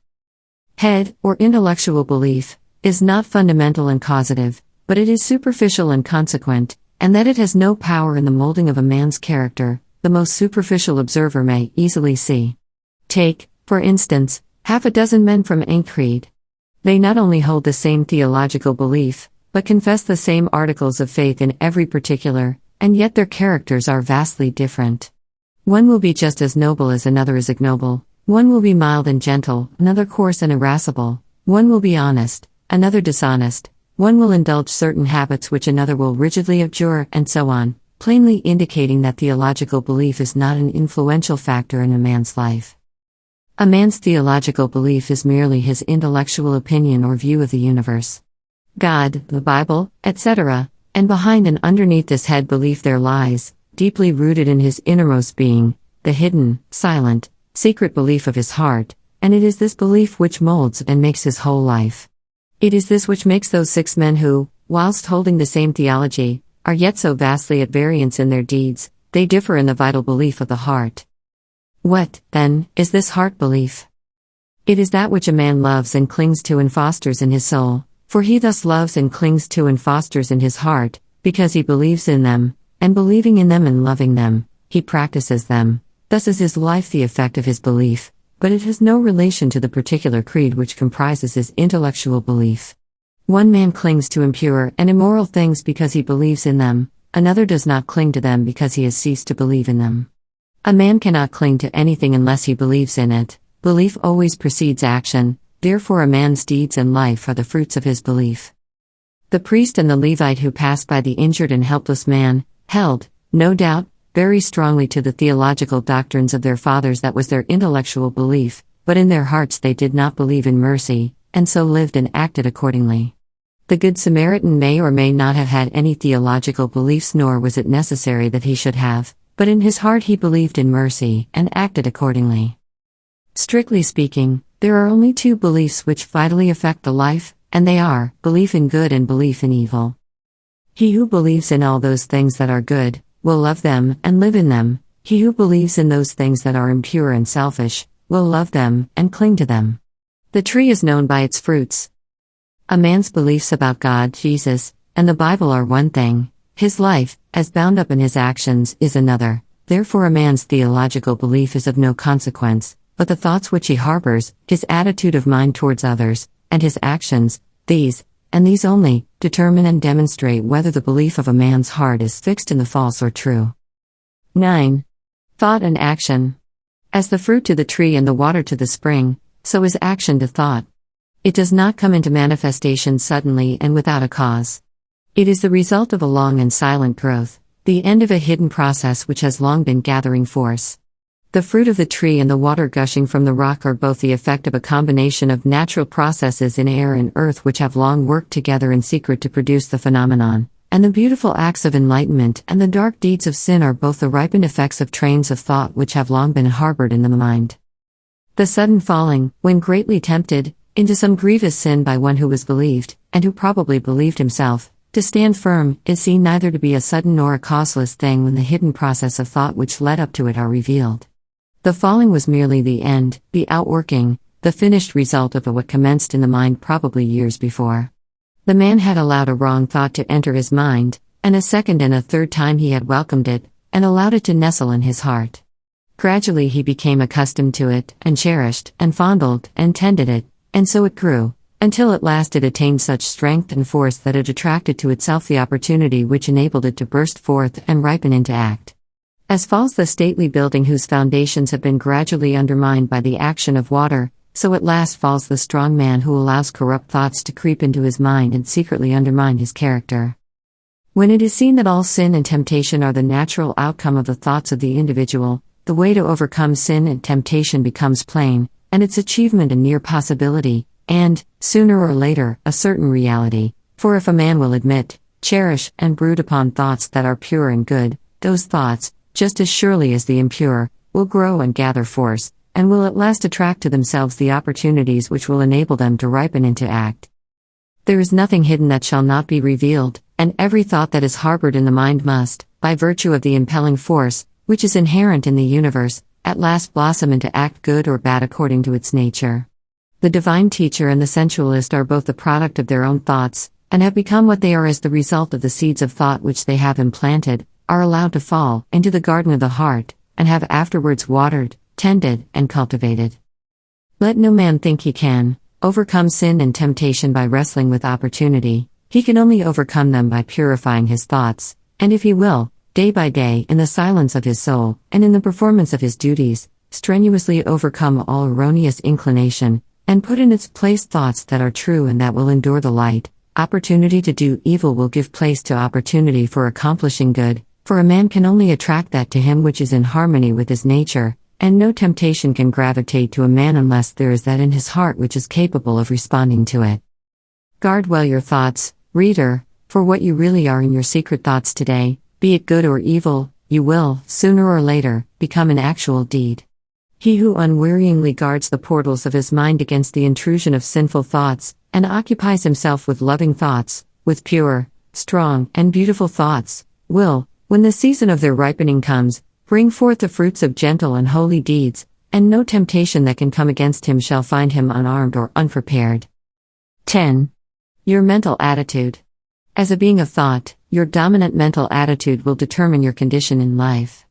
Head, or intellectual belief, is not fundamental and causative, but it is superficial and consequent, and that it has no power in the molding of a man's character, the most superficial observer may easily see. Take, for instance, half a dozen men from any creed. They not only hold the same theological belief, but confess the same articles of faith in every particular, and yet their characters are vastly different. One will be just as noble as another is ignoble, one will be mild and gentle, another coarse and irascible, one will be honest, another dishonest, one will indulge certain habits which another will rigidly abjure, and so on, plainly indicating that theological belief is not an influential factor in a man's life. A man's theological belief is merely his intellectual opinion or view of the universe, God, the Bible, etc., and behind and underneath this head belief there lies, deeply rooted in his innermost being, the hidden, silent, secret belief of his heart, and it is this belief which molds and makes his whole life. It is this which makes those 6 men who, whilst holding the same theology, are yet so vastly at variance in their deeds, they differ in the vital belief of the heart. What, then, is this heart belief? It is that which a man loves and clings to and fosters in his soul, for he thus loves and clings to and fosters in his heart, because he believes in them, and believing in them and loving them, he practices them. Thus is his life the effect of his belief, but it has no relation to the particular creed which comprises his intellectual belief. One man clings to impure and immoral things because he believes in them, another does not cling to them because he has ceased to believe in them. A man cannot cling to anything unless he believes in it. Belief always precedes action, therefore a man's deeds and life are the fruits of his belief. The priest and the Levite who passed by the injured and helpless man, held, no doubt, very strongly to the theological doctrines of their fathers. That was their intellectual belief, but in their hearts they did not believe in mercy, and so lived and acted accordingly. The Good Samaritan may or may not have had any theological beliefs, nor was it necessary that he should have, but in his heart he believed in mercy and acted accordingly. Strictly speaking, there are only two beliefs which vitally affect the life, and they are belief in good and belief in evil. He who believes in all those things that are good will love them and live in them. He who believes in those things that are impure and selfish will love them and cling to them. The tree is known by its fruits. A man's beliefs about God, Jesus, and the Bible are one thing. His life, as bound up in his actions, is another. Therefore a man's theological belief is of no consequence, but the thoughts which he harbors, his attitude of mind towards others, and his actions, these, and these only, determine and demonstrate whether the belief of a man's heart is fixed in the false or true. 9. Thought and action. As the fruit to the tree and the water to the spring, so is action to thought. It does not come into manifestation suddenly and without a cause. It is the result of a long and silent growth, the end of a hidden process which has long been gathering force. The fruit of the tree and the water gushing from the rock are both the effect of a combination of natural processes in air and earth which have long worked together in secret to produce the phenomenon, and the beautiful acts of enlightenment and the dark deeds of sin are both the ripened effects of trains of thought which have long been harbored in the mind. The sudden falling, when greatly tempted, into some grievous sin by one who was believed, and who probably believed himself, to stand firm, is seen neither to be a sudden nor a causeless thing when the hidden process of thought which led up to it are revealed. The falling was merely the end, the outworking, the finished result of what commenced in the mind probably years before. The man had allowed a wrong thought to enter his mind, and a second and a third time he had welcomed it, and allowed it to nestle in his heart. Gradually he became accustomed to it, and cherished, and fondled, and tended it, and so it grew, until at last it attained such strength and force that it attracted to itself the opportunity which enabled it to burst forth and ripen into act. As falls the stately building whose foundations have been gradually undermined by the action of water, so at last falls the strong man who allows corrupt thoughts to creep into his mind and secretly undermine his character. When it is seen that all sin and temptation are the natural outcome of the thoughts of the individual, the way to overcome sin and temptation becomes plain, and its achievement a near possibility, and, sooner or later, a certain reality. For if a man will admit, cherish, and brood upon thoughts that are pure and good, those thoughts, just as surely as the impure, will grow and gather force, and will at last attract to themselves the opportunities which will enable them to ripen into act. There is nothing hidden that shall not be revealed, and every thought that is harbored in the mind must, by virtue of the impelling force, which is inherent in the universe, at last blossom into act good or bad according to its nature. The divine teacher and the sensualist are both the product of their own thoughts, and have become what they are as the result of the seeds of thought which they have implanted, are allowed to fall into the garden of the heart, and have afterwards watered, tended, and cultivated. Let no man think he can overcome sin and temptation by wrestling with opportunity. He can only overcome them by purifying his thoughts, and if he will, day by day, in the silence of his soul, and in the performance of his duties, strenuously overcome all erroneous inclination, and put in its place thoughts that are true and that will endure the light, opportunity to do evil will give place to opportunity for accomplishing good, for a man can only attract that to him which is in harmony with his nature, and no temptation can gravitate to a man unless there is that in his heart which is capable of responding to it. Guard well your thoughts, reader, for what you really are in your secret thoughts today, be it good or evil, you will, sooner or later, become an actual deed. He who unwearyingly guards the portals of his mind against the intrusion of sinful thoughts, and occupies himself with loving thoughts, with pure, strong, and beautiful thoughts, will, when the season of their ripening comes, bring forth the fruits of gentle and holy deeds, and no temptation that can come against him shall find him unarmed or unprepared. 10. Your mental attitude. As a being of thought, your dominant mental attitude will determine your condition in life.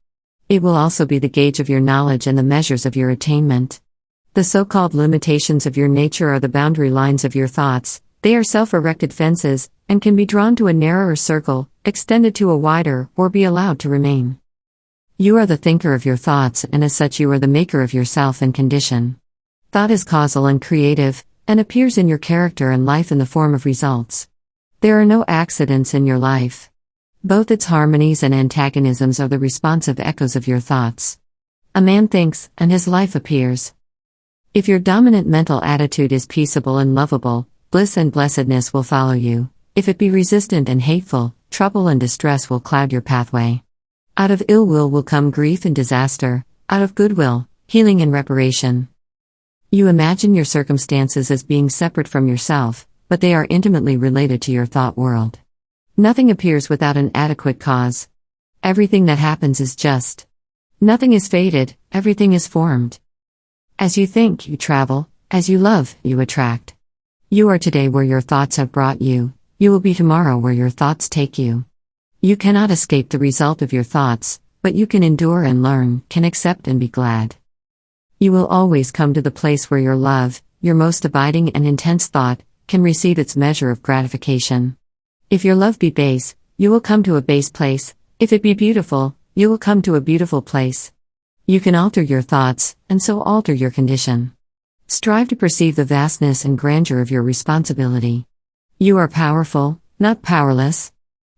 It will also be the gauge of your knowledge and the measures of your attainment. The so-called limitations of your nature are the boundary lines of your thoughts. They are self-erected fences, and can be drawn to a narrower circle, extended to a wider, or be allowed to remain. You are the thinker of your thoughts, and as such you are the maker of yourself and condition. Thought is causal and creative, and appears in your character and life in the form of results. There are no accidents in your life. Both its harmonies and antagonisms are the responsive echoes of your thoughts. A man thinks, and his life appears. If your dominant mental attitude is peaceable and lovable, bliss and blessedness will follow you. If it be resistant and hateful, trouble and distress will cloud your pathway. Out of ill will come grief and disaster, out of goodwill, healing and reparation. You imagine your circumstances as being separate from yourself, but they are intimately related to your thought world. Nothing appears without an adequate cause. Everything that happens is just. Nothing is fated, everything is formed. As you think, you travel. As you love, you attract. You are today where your thoughts have brought you. You will be tomorrow where your thoughts take you. You cannot escape the result of your thoughts, but you can endure and learn, can accept and be glad. You will always come to the place where your love, your most abiding and intense thought, can receive its measure of gratification. If your love be base, you will come to a base place. If it be beautiful, you will come to a beautiful place. You can alter your thoughts, and so alter your condition. Strive to perceive the vastness and grandeur of your responsibility. You are powerful, not powerless.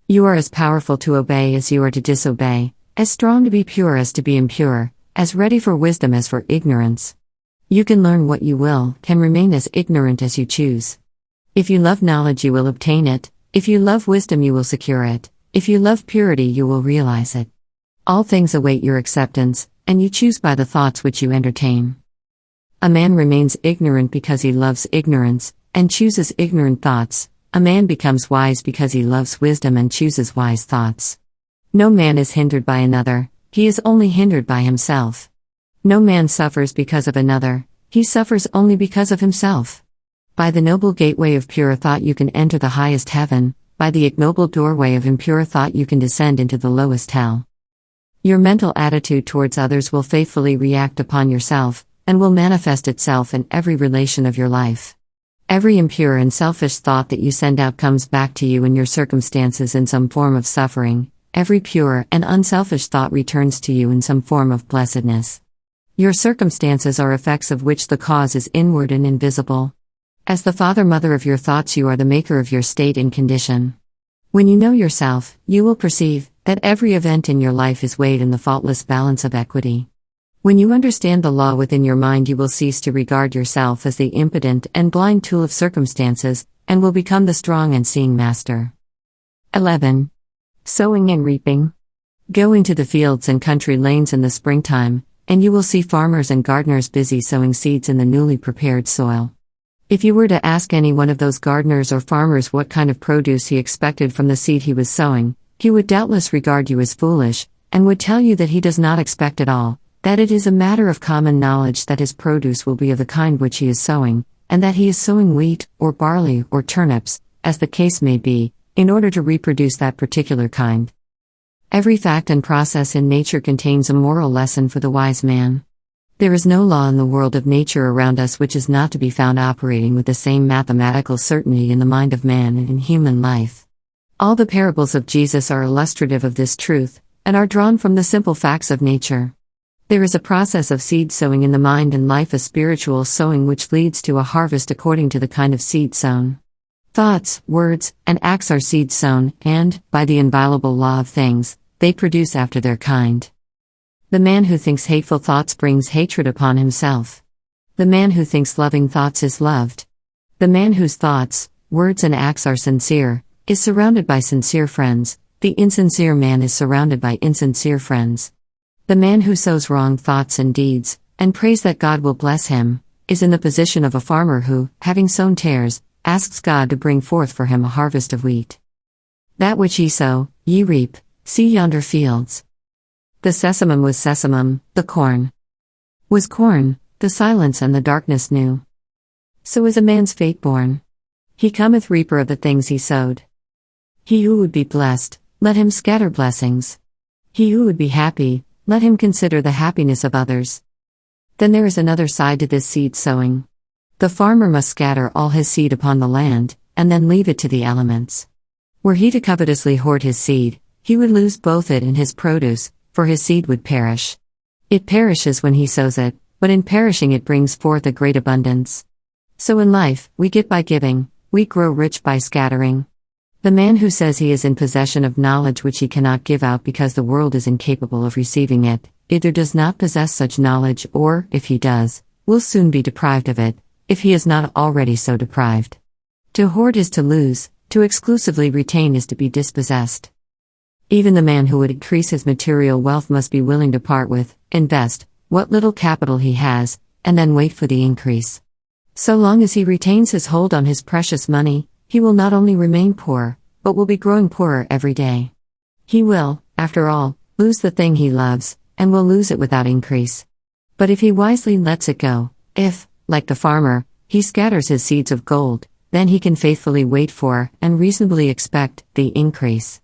You are as powerful to obey as you are to disobey, as strong to be pure as to be impure, as ready for wisdom as for ignorance. You can learn what you will, can remain as ignorant as you choose. If you love knowledge, you will obtain it. If you love wisdom, you will secure it. If you love purity, you will realize it. All things await your acceptance, and you choose by the thoughts which you entertain. A man remains ignorant because he loves ignorance, and chooses ignorant thoughts. A man becomes wise because he loves wisdom and chooses wise thoughts. No man is hindered by another, he is only hindered by himself. No man suffers because of another, he suffers only because of himself. By the noble gateway of pure thought you can enter the highest heaven, by the ignoble doorway of impure thought you can descend into the lowest hell. Your mental attitude towards others will faithfully react upon yourself, and will manifest itself in every relation of your life. Every impure and selfish thought that you send out comes back to you in your circumstances in some form of suffering. Every pure and unselfish thought returns to you in some form of blessedness. Your circumstances are effects of which the cause is inward and invisible. As the father-mother of your thoughts, you are the maker of your state and condition. When you know yourself, you will perceive that every event in your life is weighed in the faultless balance of equity. When you understand the law within your mind, you will cease to regard yourself as the impotent and blind tool of circumstances, and will become the strong and seeing master. 11. Sowing and Reaping. Go into the fields and country lanes in the springtime, and you will see farmers and gardeners busy sowing seeds in the newly prepared soil. If you were to ask any one of those gardeners or farmers what kind of produce he expected from the seed he was sowing, he would doubtless regard you as foolish, and would tell you that he does not expect at all, that it is a matter of common knowledge that his produce will be of the kind which he is sowing, and that he is sowing wheat, or barley, or turnips, as the case may be, in order to reproduce that particular kind. Every fact and process in nature contains a moral lesson for the wise man. There is no law in the world of nature around us which is not to be found operating with the same mathematical certainty in the mind of man and in human life. All the parables of Jesus are illustrative of this truth, and are drawn from the simple facts of nature. There is a process of seed sowing in the mind and life, a spiritual sowing which leads to a harvest according to the kind of seed sown. Thoughts, words, and acts are seed sown, and, by the inviolable law of things, they produce after their kind. The man who thinks hateful thoughts brings hatred upon himself. The man who thinks loving thoughts is loved. The man whose thoughts, words, and acts are sincere, is surrounded by sincere friends. The insincere man is surrounded by insincere friends. The man who sows wrong thoughts and deeds, and prays that God will bless him, is in the position of a farmer who, having sown tares, asks God to bring forth for him a harvest of wheat. That which ye sow, ye reap. See yonder fields. The sesamum was sesamum, the corn was corn, the silence and the darkness knew. So is a man's fate born. He cometh reaper of the things he sowed. He who would be blessed, let him scatter blessings. He who would be happy, let him consider the happiness of others. Then there is another side to this seed sowing. The farmer must scatter all his seed upon the land, and then leave it to the elements. Were he to covetously hoard his seed, he would lose both it and his produce, for his seed would perish. It perishes when he sows it, but in perishing it brings forth a great abundance. So in life, we get by giving, we grow rich by scattering. The man who says he is in possession of knowledge which he cannot give out because the world is incapable of receiving it, either does not possess such knowledge or, if he does, will soon be deprived of it, if he is not already so deprived. To hoard is to lose, to exclusively retain is to be dispossessed. Even the man who would increase his material wealth must be willing to part with, invest, what little capital he has, and then wait for the increase. So long as he retains his hold on his precious money, he will not only remain poor, but will be growing poorer every day. He will, after all, lose the thing he loves, and will lose it without increase. But if he wisely lets it go, if, like the farmer, he scatters his seeds of gold, then he can faithfully wait for, and reasonably expect, the increase.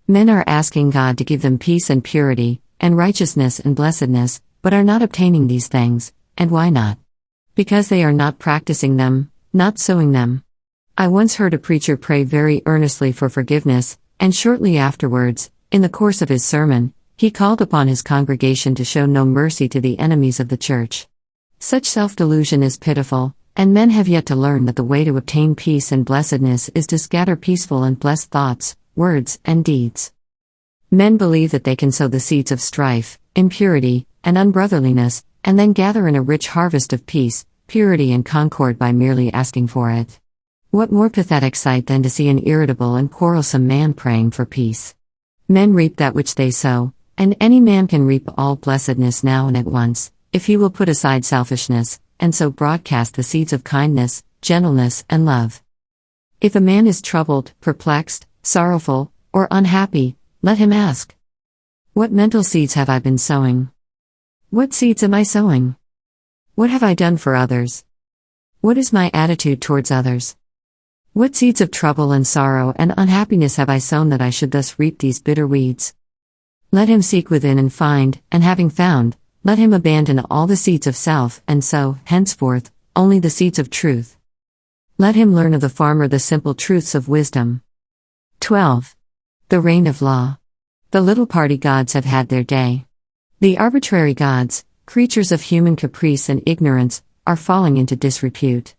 Men are asking God to give them peace and purity, and righteousness and blessedness, but are not obtaining these things, and why not? Because they are not practicing them, not sowing them. I once heard a preacher pray very earnestly for forgiveness, and shortly afterwards, in the course of his sermon, he called upon his congregation to show no mercy to the enemies of the church. Such self-delusion is pitiful, and men have yet to learn that the way to obtain peace and blessedness is to scatter peaceful and blessed thoughts, words, and deeds. Men believe that they can sow the seeds of strife, impurity, and unbrotherliness, and then gather in a rich harvest of peace, purity and concord by merely asking for it. What more pathetic sight than to see an irritable and quarrelsome man praying for peace? Men reap that which they sow, and any man can reap all blessedness now and at once, if he will put aside selfishness, and so broadcast the seeds of kindness, gentleness, and love. If a man is troubled, perplexed, sorrowful, or unhappy, let him ask, what mental seeds have I been sowing? What seeds am I sowing? What have I done for others? What is my attitude towards others? What seeds of trouble and sorrow and unhappiness have I sown that I should thus reap these bitter weeds? Let him seek within and find, and having found, let him abandon all the seeds of self and sow, henceforth, only the seeds of truth. Let him learn of the farmer the simple truths of wisdom. 12. The reign of law. The little party gods have had their day. The arbitrary gods, creatures of human caprice and ignorance, are falling into disrepute.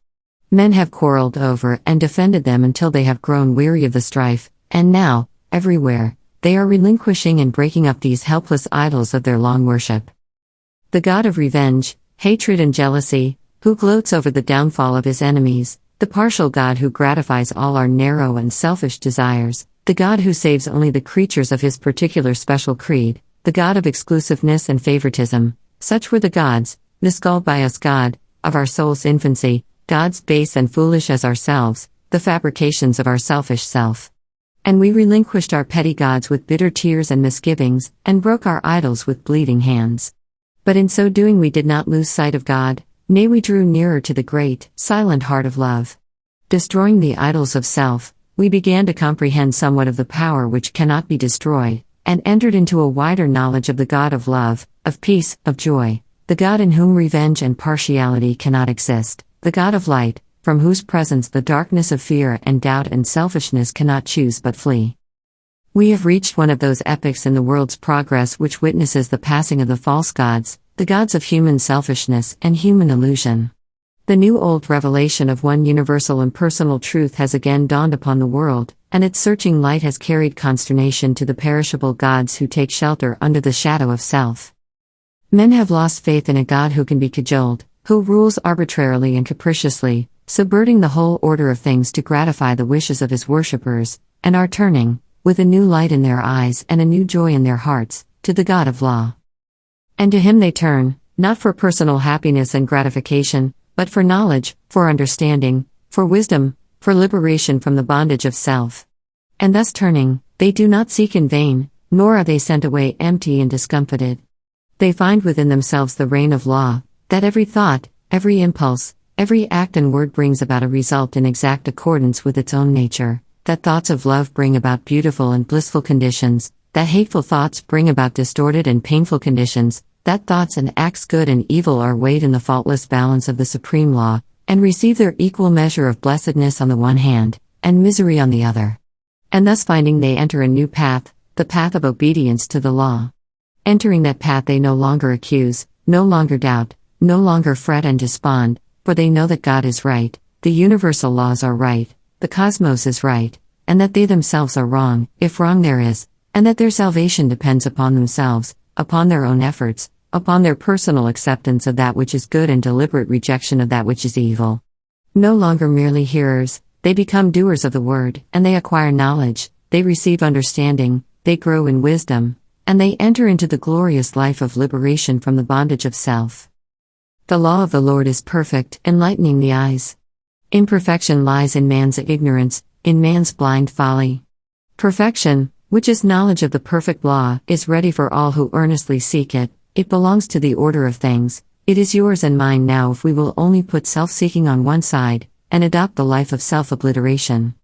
Men have quarreled over and defended them until they have grown weary of the strife, and now, everywhere, they are relinquishing and breaking up these helpless idols of their long worship. The god of revenge, hatred and jealousy, who gloats over the downfall of his enemies, the partial god who gratifies all our narrow and selfish desires, the god who saves only the creatures of his particular special creed, the god of exclusiveness and favoritism, such were the gods, miscalled by us God, of our soul's infancy, gods base and foolish as ourselves, the fabrications of our selfish self. And we relinquished our petty gods with bitter tears and misgivings, and broke our idols with bleeding hands. But in so doing we did not lose sight of God, nay we drew nearer to the great, silent heart of love. Destroying the idols of self, we began to comprehend somewhat of the power which cannot be destroyed, and entered into a wider knowledge of the God of love, of peace, of joy, the God in whom revenge and partiality cannot exist, the God of light, from whose presence the darkness of fear and doubt and selfishness cannot choose but flee. We have reached one of those epochs in the world's progress which witnesses the passing of the false gods, the gods of human selfishness and human illusion. The new-old revelation of one universal and personal truth has again dawned upon the world, and its searching light has carried consternation to the perishable gods who take shelter under the shadow of self. Men have lost faith in a God who can be cajoled, who rules arbitrarily and capriciously, subverting the whole order of things to gratify the wishes of his worshippers, and are turning, with a new light in their eyes and a new joy in their hearts, to the God of law. And to him they turn, not for personal happiness and gratification, but for knowledge, for understanding, for wisdom, for liberation from the bondage of self. And thus turning, they do not seek in vain, nor are they sent away empty and discomfited. They find within themselves the reign of law, that every thought, every impulse, every act and word brings about a result in exact accordance with its own nature, that thoughts of love bring about beautiful and blissful conditions, that hateful thoughts bring about distorted and painful conditions, that thoughts and acts good and evil are weighed in the faultless balance of the supreme law, and receive their equal measure of blessedness on the one hand, and misery on the other. And thus finding they enter a new path, the path of obedience to the law. Entering that path they no longer accuse, no longer doubt, no longer fret and despond, for they know that God is right, the universal laws are right, the cosmos is right, and that they themselves are wrong, if wrong there is, and that their salvation depends upon themselves, upon their own efforts, upon their personal acceptance of that which is good and deliberate rejection of that which is evil. No longer merely hearers, They become doers of the word, and they acquire knowledge, they receive understanding, they grow in wisdom, and they enter into the glorious life of liberation from the bondage of self. The law of the Lord is perfect, enlightening the eyes. Imperfection lies in man's ignorance, in man's blind folly. Perfection, which is knowledge of the perfect law, is ready for all who earnestly seek it. It belongs to the order of things. It is yours and mine now if we will only put self-seeking on one side, and adopt the life of self-obliteration.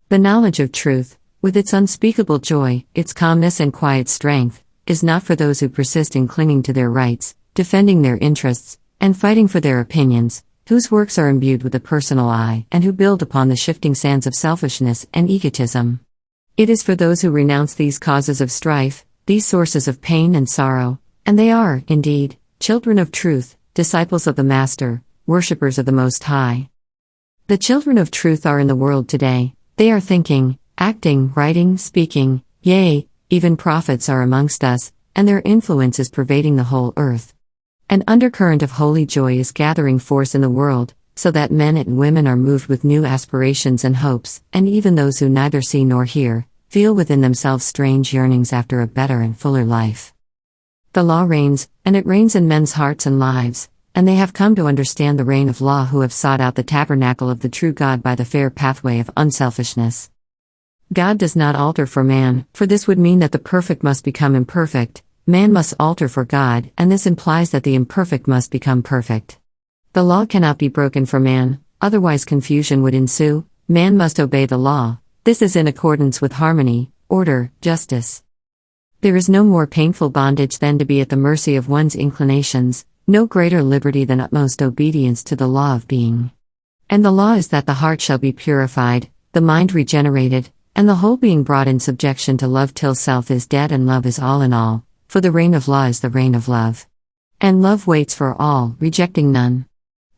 The knowledge of truth, with its unspeakable joy, its calmness and quiet strength, is not for those who persist in clinging to their rights, defending their interests, and fighting for their opinions, whose works are imbued with a personal I, and who build upon the shifting sands of selfishness and egotism. It is for those who renounce these causes of strife, these sources of pain and sorrow, and they are, indeed, children of truth, disciples of the Master, worshippers of the Most High. The children of truth are in the world today. They are thinking, acting, writing, speaking, yea, even prophets are amongst us, and their influence is pervading the whole earth. An undercurrent of holy joy is gathering force in the world, so that men and women are moved with new aspirations and hopes, and even those who neither see nor hear, feel within themselves strange yearnings after a better and fuller life. The law reigns, and it reigns in men's hearts and lives, and they have come to understand the reign of law who have sought out the tabernacle of the true God by the fair pathway of unselfishness. God does not alter for man, for this would mean that the perfect must become imperfect. Man must alter for God, and this implies that the imperfect must become perfect. The law cannot be broken for man, otherwise confusion would ensue. Man must obey the law. This is in accordance with harmony, order, justice. There is no more painful bondage than to be at the mercy of one's inclinations, no greater liberty than utmost obedience to the law of being. And the law is that the heart shall be purified, the mind regenerated, and the whole being brought in subjection to love till self is dead and love is all in all, for the reign of law is the reign of love. And love waits for all, rejecting none.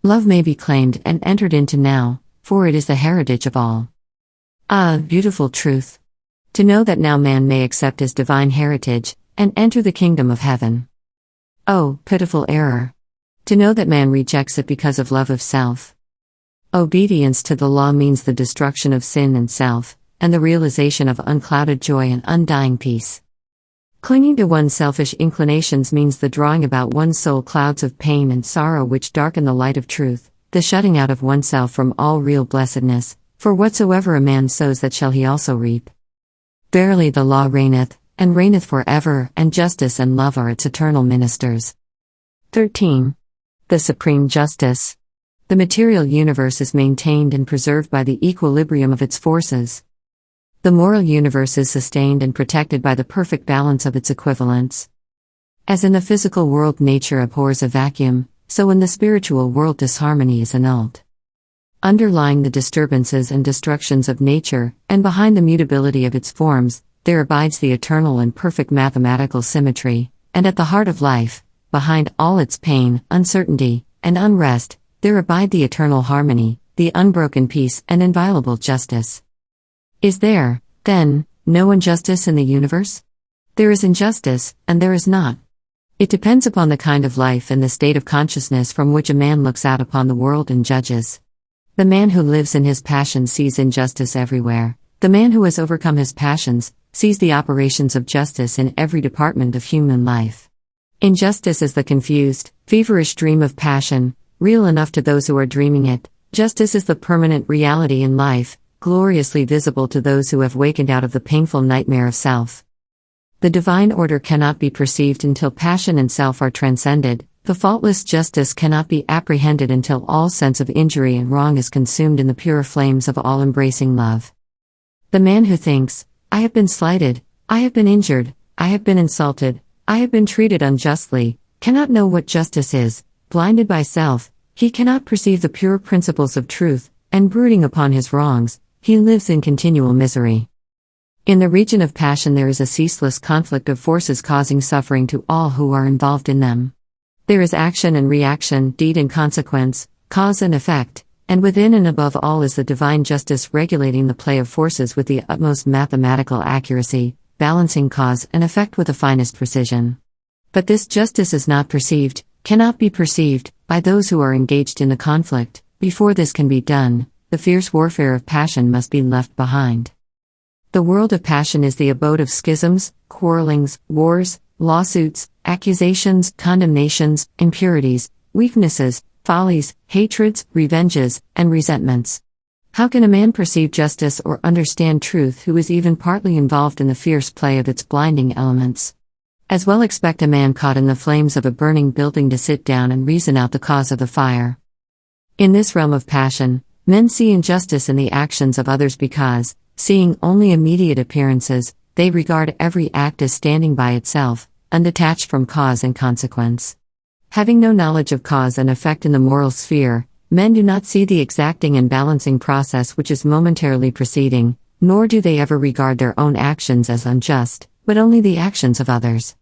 Love may be claimed and entered into now, for it is the heritage of all. Ah, beautiful truth! To know that now man may accept his divine heritage, and enter the kingdom of heaven. Oh, pitiful error! To know that man rejects it because of love of self. Obedience to the law means the destruction of sin and self, and the realization of unclouded joy and undying peace. Clinging to one's selfish inclinations means the drawing about one's soul clouds of pain and sorrow which darken the light of truth, the shutting out of oneself from all real blessedness, for whatsoever a man sows that shall he also reap. Verily the law reigneth, and reigneth for ever, and justice and love are its eternal ministers. 13. The Supreme Justice. The material universe is maintained and preserved by the equilibrium of its forces. The moral universe is sustained and protected by the perfect balance of its equivalents. As in the physical world nature abhors a vacuum, so in the spiritual world disharmony is annulled. Underlying the disturbances and destructions of nature, and behind the mutability of its forms, there abides the eternal and perfect mathematical symmetry, and at the heart of life, behind all its pain, uncertainty, and unrest, there abide the eternal harmony, the unbroken peace and inviolable justice. Is there, then, no injustice in the universe? There is injustice, and there is not. It depends upon the kind of life and the state of consciousness from which a man looks out upon the world and judges. The man who lives in his passions sees injustice everywhere. The man who has overcome his passions sees the operations of justice in every department of human life. Injustice is the confused, feverish dream of passion, real enough to those who are dreaming it. Justice is the permanent reality in life, gloriously visible to those who have wakened out of the painful nightmare of self. The divine order cannot be perceived until passion and self are transcended. The faultless justice cannot be apprehended until all sense of injury and wrong is consumed in the pure flames of all-embracing love. The man who thinks, I have been slighted, I have been injured, I have been insulted, I have been treated unjustly, cannot know what justice is. Blinded by self, he cannot perceive the pure principles of truth, and brooding upon his wrongs, he lives in continual misery. In the region of passion there is a ceaseless conflict of forces causing suffering to all who are involved in them. There is action and reaction, deed and consequence, cause and effect, and within and above all is the divine justice regulating the play of forces with the utmost mathematical accuracy, balancing cause and effect with the finest precision. But this justice is not perceived, cannot be perceived, by those who are engaged in the conflict. Before this can be done, the fierce warfare of passion must be left behind. The world of passion is the abode of schisms, quarrelings, wars, lawsuits, accusations, condemnations, impurities, weaknesses, follies, hatreds, revenges, and resentments. How can a man perceive justice or understand truth who is even partly involved in the fierce play of its blinding elements? As well expect a man caught in the flames of a burning building to sit down and reason out the cause of the fire. In this realm of passion, men see injustice in the actions of others because, seeing only immediate appearances, they regard every act as standing by itself, undetached from cause and consequence. Having no knowledge of cause and effect in the moral sphere, men do not see the exacting and balancing process which is momentarily proceeding, nor do they ever regard their own actions as unjust, but only the actions of others.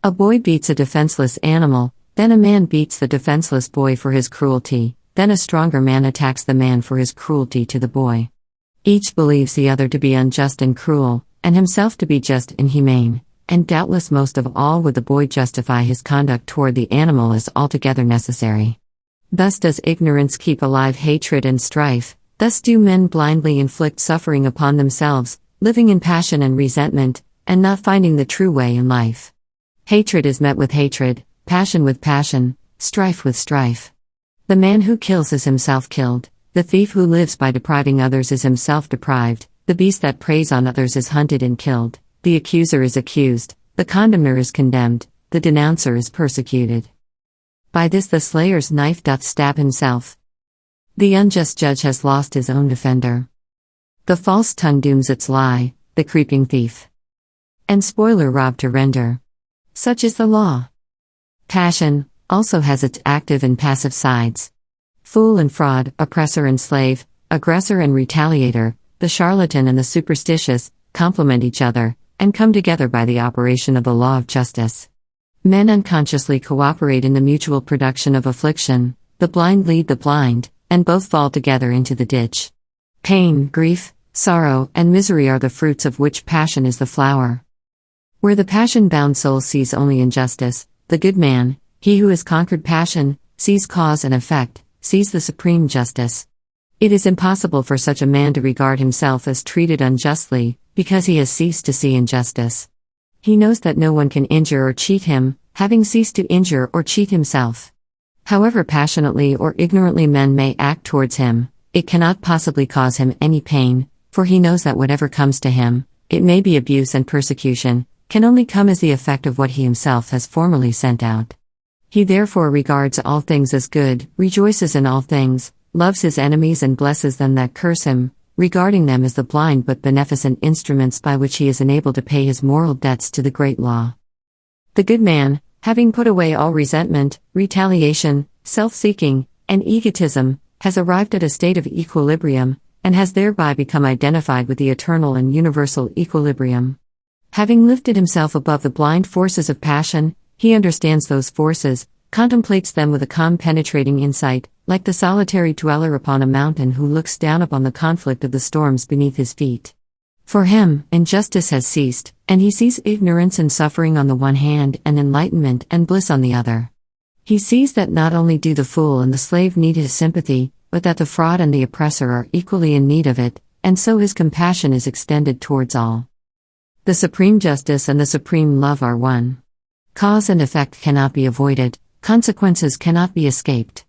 A boy beats a defenseless animal, then a man beats the defenseless boy for his cruelty, then a stronger man attacks the man for his cruelty to the boy. Each believes the other to be unjust and cruel, and himself to be just and humane, and doubtless most of all would the boy justify his conduct toward the animal as altogether necessary. Thus does ignorance keep alive hatred and strife, thus do men blindly inflict suffering upon themselves, living in passion and resentment, and not finding the true way in life. Hatred is met with hatred, passion with passion, strife with strife. The man who kills is himself killed, the thief who lives by depriving others is himself deprived, the beast that preys on others is hunted and killed, the accuser is accused, the condemner is condemned, the denouncer is persecuted. By this the slayer's knife doth stab himself. The unjust judge has lost his own defender. The false tongue dooms its lie, the creeping thief and spoiler rob to render. Such is the law. Passion also has its active and passive sides. Fool and fraud, oppressor and slave, aggressor and retaliator, the charlatan and the superstitious, complement each other, and come together by the operation of the law of justice. Men unconsciously cooperate in the mutual production of affliction, the blind lead the blind, and both fall together into the ditch. Pain, grief, sorrow, and misery are the fruits of which passion is the flower. Where the passion-bound soul sees only injustice, the good man, he who has conquered passion, sees cause and effect, sees the supreme justice. It is impossible for such a man to regard himself as treated unjustly, because he has ceased to see injustice. He knows that no one can injure or cheat him, having ceased to injure or cheat himself. However passionately or ignorantly men may act towards him, it cannot possibly cause him any pain, for he knows that whatever comes to him, it may be abuse and persecution, can only come as the effect of what he himself has formerly sent out. He therefore regards all things as good, rejoices in all things, loves his enemies and blesses them that curse him, regarding them as the blind but beneficent instruments by which he is enabled to pay his moral debts to the great law. The good man, having put away all resentment, retaliation, self-seeking, and egotism, has arrived at a state of equilibrium, and has thereby become identified with the eternal and universal equilibrium. Having lifted himself above the blind forces of passion, he understands those forces, contemplates them with a calm penetrating insight, like the solitary dweller upon a mountain who looks down upon the conflict of the storms beneath his feet. For him, injustice has ceased, and he sees ignorance and suffering on the one hand and enlightenment and bliss on the other. He sees that not only do the fool and the slave need his sympathy, but that the fraud and the oppressor are equally in need of it, and so his compassion is extended towards all. The supreme justice and the supreme love are one. Cause and effect cannot be avoided, consequences cannot be escaped.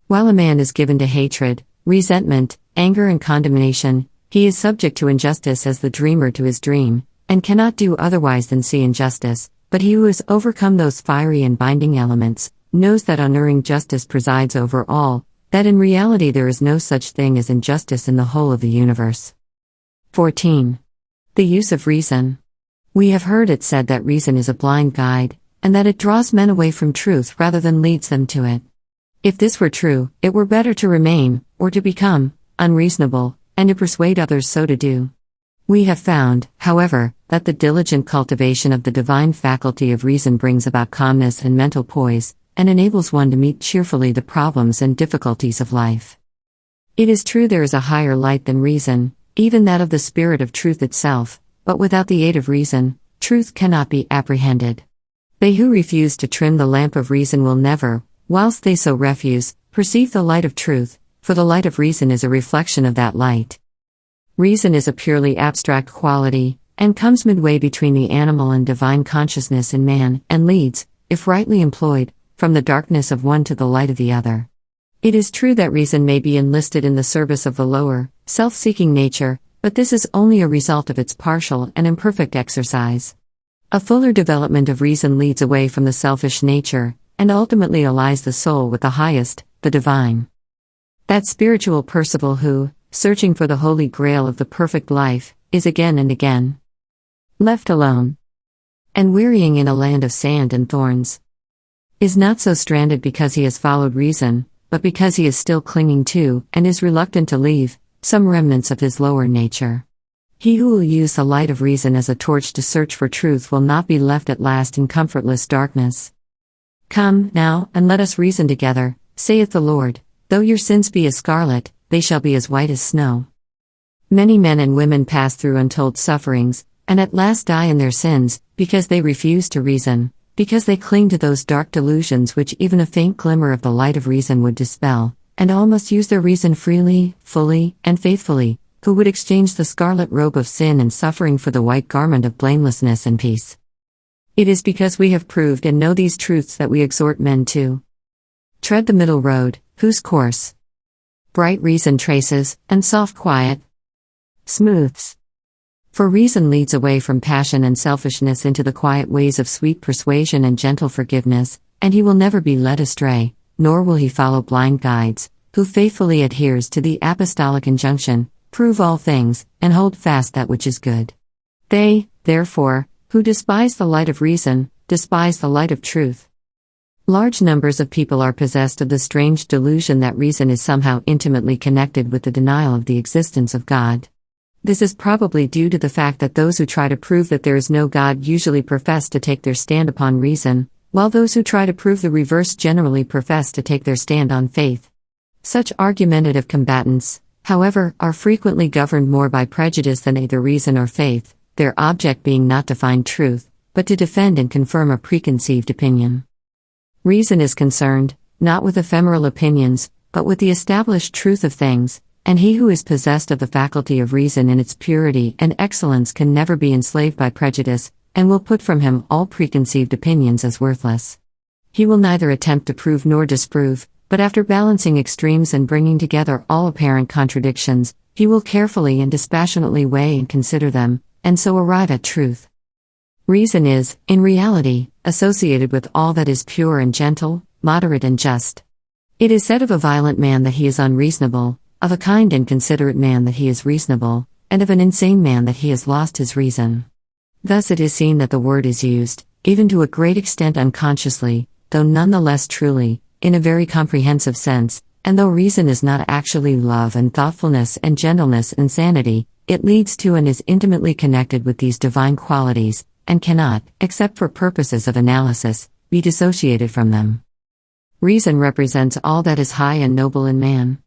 While a man is given to hatred, resentment, anger and condemnation, he is subject to injustice as the dreamer to his dream, and cannot do otherwise than see injustice, but he who has overcome those fiery and binding elements, knows that unerring justice presides over all, that in reality there is no such thing as injustice in the whole of the universe. 14. The use of reason. We have heard it said that reason is a blind guide, and that it draws men away from truth rather than leads them to it. If this were true, it were better to remain, or to become, unreasonable, and to persuade others so to do. We have found, however, that the diligent cultivation of the divine faculty of reason brings about calmness and mental poise, and enables one to meet cheerfully the problems and difficulties of life. It is true there is a higher light than reason, even that of the spirit of truth itself, but without the aid of reason, truth cannot be apprehended. They who refuse to trim the lamp of reason will never, whilst they so refuse, perceive the light of truth, for the light of reason is a reflection of that light. Reason is a purely abstract quality, and comes midway between the animal and divine consciousness in man, and leads, if rightly employed, from the darkness of one to the light of the other. It is true that reason may be enlisted in the service of the lower, self-seeking nature, but this is only a result of its partial and imperfect exercise. A fuller development of reason leads away from the selfish nature, and ultimately allies the soul with the highest, the divine. That spiritual Percival who, searching for the holy grail of the perfect life, is again and again left alone and wearying in a land of sand and thorns, is not so stranded because he has followed reason, but because he is still clinging to, and is reluctant to leave, some remnants of his lower nature. He who will use the light of reason as a torch to search for truth will not be left at last in comfortless darkness. Come, now, and let us reason together, saith the Lord. Though your sins be as scarlet, they shall be as white as snow. Many men and women pass through untold sufferings, and at last die in their sins, because they refuse to reason, because they cling to those dark delusions which even a faint glimmer of the light of reason would dispel, and all must use their reason freely, fully, and faithfully, who would exchange the scarlet robe of sin and suffering for the white garment of blamelessness and peace. It is because we have proved and know these truths that we exhort men to tread the middle road, whose course bright reason traces, and soft quiet smooths. For reason leads away from passion and selfishness into the quiet ways of sweet persuasion and gentle forgiveness, and he will never be led astray, nor will he follow blind guides, who faithfully adheres to the apostolic injunction, prove all things, and hold fast that which is good. They, therefore, who despise the light of reason, despise the light of truth. Large numbers of people are possessed of the strange delusion that reason is somehow intimately connected with the denial of the existence of God. This is probably due to the fact that those who try to prove that there is no God usually profess to take their stand upon reason, while those who try to prove the reverse generally profess to take their stand on faith. Such argumentative combatants, however, are frequently governed more by prejudice than either reason or faith, their object being not to find truth, but to defend and confirm a preconceived opinion. Reason is concerned, not with ephemeral opinions, but with the established truth of things, and he who is possessed of the faculty of reason in its purity and excellence can never be enslaved by prejudice, and will put from him all preconceived opinions as worthless. He will neither attempt to prove nor disprove, but after balancing extremes and bringing together all apparent contradictions, he will carefully and dispassionately weigh and consider them, and so arrive at truth. Reason is, in reality, associated with all that is pure and gentle, moderate and just. It is said of a violent man that he is unreasonable, of a kind and considerate man that he is reasonable, and of an insane man that he has lost his reason. Thus it is seen that the word is used, even to a great extent unconsciously, though none the less truly, in a very comprehensive sense, and though reason is not actually love and thoughtfulness and gentleness and sanity, it leads to and is intimately connected with these divine qualities, and cannot, except for purposes of analysis, be dissociated from them. Reason represents all that is high and noble in man.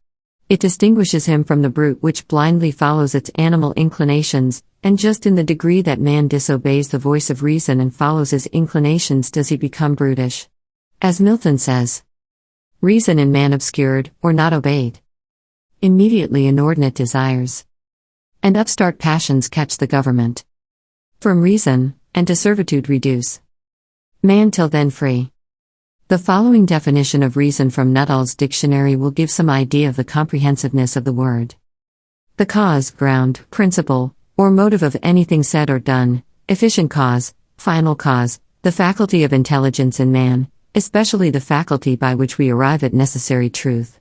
It distinguishes him from the brute which blindly follows its animal inclinations, and just in the degree that man disobeys the voice of reason and follows his inclinations does he become brutish. As Milton says, reason in man obscured, or not obeyed. Immediately inordinate desires and upstart passions catch the government. From reason, and to servitude reduce man till then free. The following definition of reason from Nuttall's dictionary will give some idea of the comprehensiveness of the word. The cause, ground, principle, or motive of anything said or done, efficient cause, final cause, the faculty of intelligence in man, especially the faculty by which we arrive at necessary truth.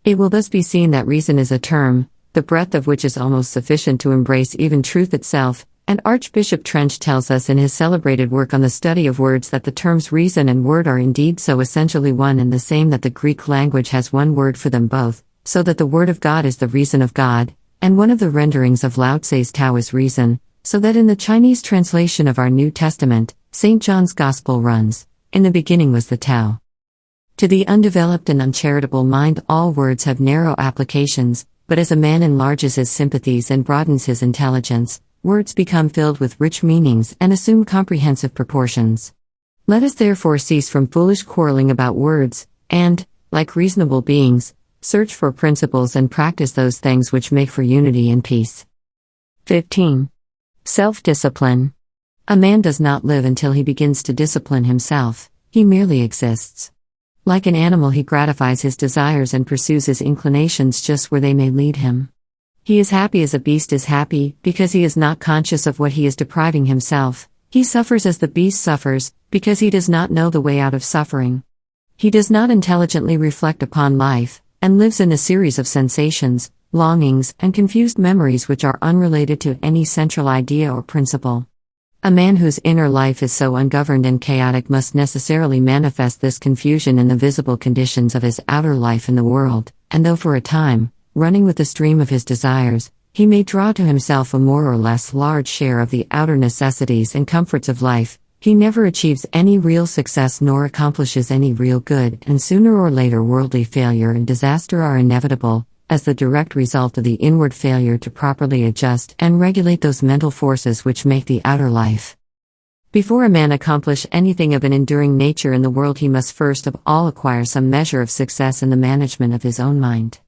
It will thus be seen that reason is a term, the breadth of which is almost sufficient to embrace even truth itself, and Archbishop Trench tells us in his celebrated work on the study of words that the terms reason and word are indeed so essentially one and the same that the Greek language has one word for them both, so that the word of God is the reason of God, and one of the renderings of Lao Tse's Tao is reason, so that in the Chinese translation of our New Testament, St. John's Gospel runs, "In the beginning was the Tao." To the undeveloped and uncharitable mind all words have narrow applications, but as a man enlarges his sympathies and broadens his intelligence, words become filled with rich meanings and assume comprehensive proportions. Let us therefore cease from foolish quarreling about words, and, like reasonable beings, search for principles and practice those things which make for unity and peace. 15. Self-discipline. A man does not live until he begins to discipline himself, he merely exists. Like an animal, he gratifies his desires and pursues his inclinations just where they may lead him. He is happy as a beast is happy, because he is not conscious of what he is depriving himself. He suffers as the beast suffers, because he does not know the way out of suffering. He does not intelligently reflect upon life, and lives in a series of sensations, longings, and confused memories which are unrelated to any central idea or principle. A man whose inner life is so ungoverned and chaotic must necessarily manifest this confusion in the visible conditions of his outer life in the world, and though for a time, running with the stream of his desires, he may draw to himself a more or less large share of the outer necessities and comforts of life, he never achieves any real success nor accomplishes any real good, and sooner or later worldly failure and disaster are inevitable, as the direct result of the inward failure to properly adjust and regulate those mental forces which make the outer life. Before a man accomplish anything of an enduring nature in the world, he must first of all acquire some measure of success in the management of his own mind.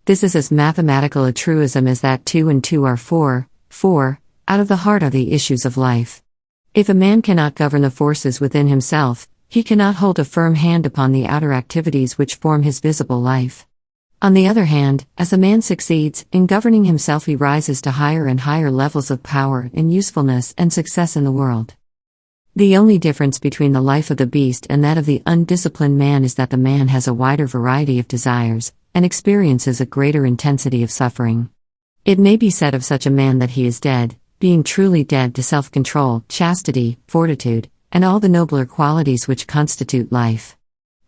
This is as mathematical a truism as that 2 and 2 are 4, out of the heart are the issues of life. If a man cannot govern the forces within himself, he cannot hold a firm hand upon the outer activities which form his visible life. On the other hand, as a man succeeds in governing himself, he rises to higher and higher levels of power and usefulness and success in the world. The only difference between the life of the beast and that of the undisciplined man is that the man has a wider variety of desires, and experiences a greater intensity of suffering. It may be said of such a man that he is dead, being truly dead to self-control, chastity, fortitude, and all the nobler qualities which constitute life.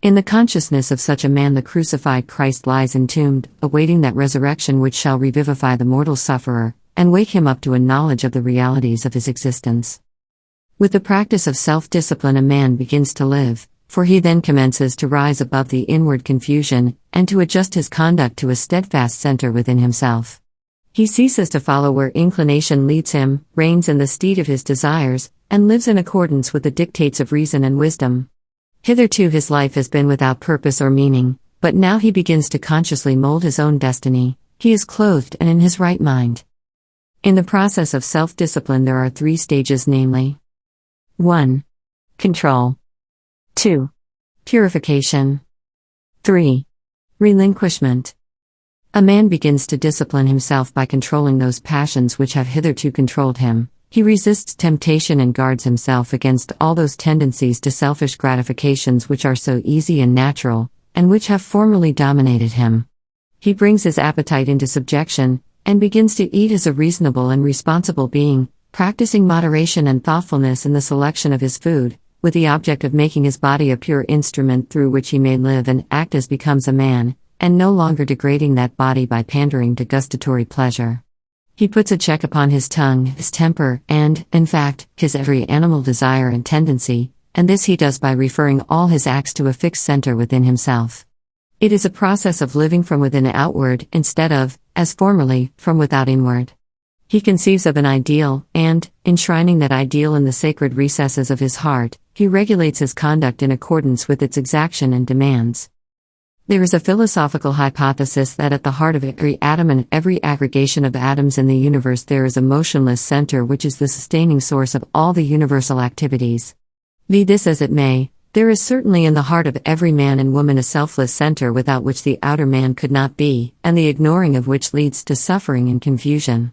In the consciousness of such a man the crucified Christ lies entombed, awaiting that resurrection which shall revivify the mortal sufferer, and wake him up to a knowledge of the realities of his existence. With the practice of self-discipline a man begins to live, for he then commences to rise above the inward confusion, and to adjust his conduct to a steadfast center within himself. He ceases to follow where inclination leads him, reigns in the steed of his desires, and lives in accordance with the dictates of reason and wisdom. Hitherto his life has been without purpose or meaning, but now he begins to consciously mold his own destiny. He is clothed and in his right mind. In the process of self-discipline there are 3 stages, namely: 1. Control. 2. Purification. 3. Relinquishment. A man begins to discipline himself by controlling those passions which have hitherto controlled him. He resists temptation and guards himself against all those tendencies to selfish gratifications which are so easy and natural, and which have formerly dominated him. He brings his appetite into subjection, and begins to eat as a reasonable and responsible being, practicing moderation and thoughtfulness in the selection of his food, with the object of making his body a pure instrument through which he may live and act as becomes a man, and no longer degrading that body by pandering to gustatory pleasure. He puts a check upon his tongue, his temper, and, in fact, his every animal desire and tendency, and this he does by referring all his acts to a fixed center within himself. It is a process of living from within outward, instead of, as formerly, from without inward. He conceives of an ideal, and, enshrining that ideal in the sacred recesses of his heart, he regulates his conduct in accordance with its exaction and demands. There is a philosophical hypothesis that at the heart of every atom and every aggregation of atoms in the universe there is a motionless center which is the sustaining source of all the universal activities. Be this as it may, there is certainly in the heart of every man and woman a selfless center without which the outer man could not be, and the ignoring of which leads to suffering and confusion.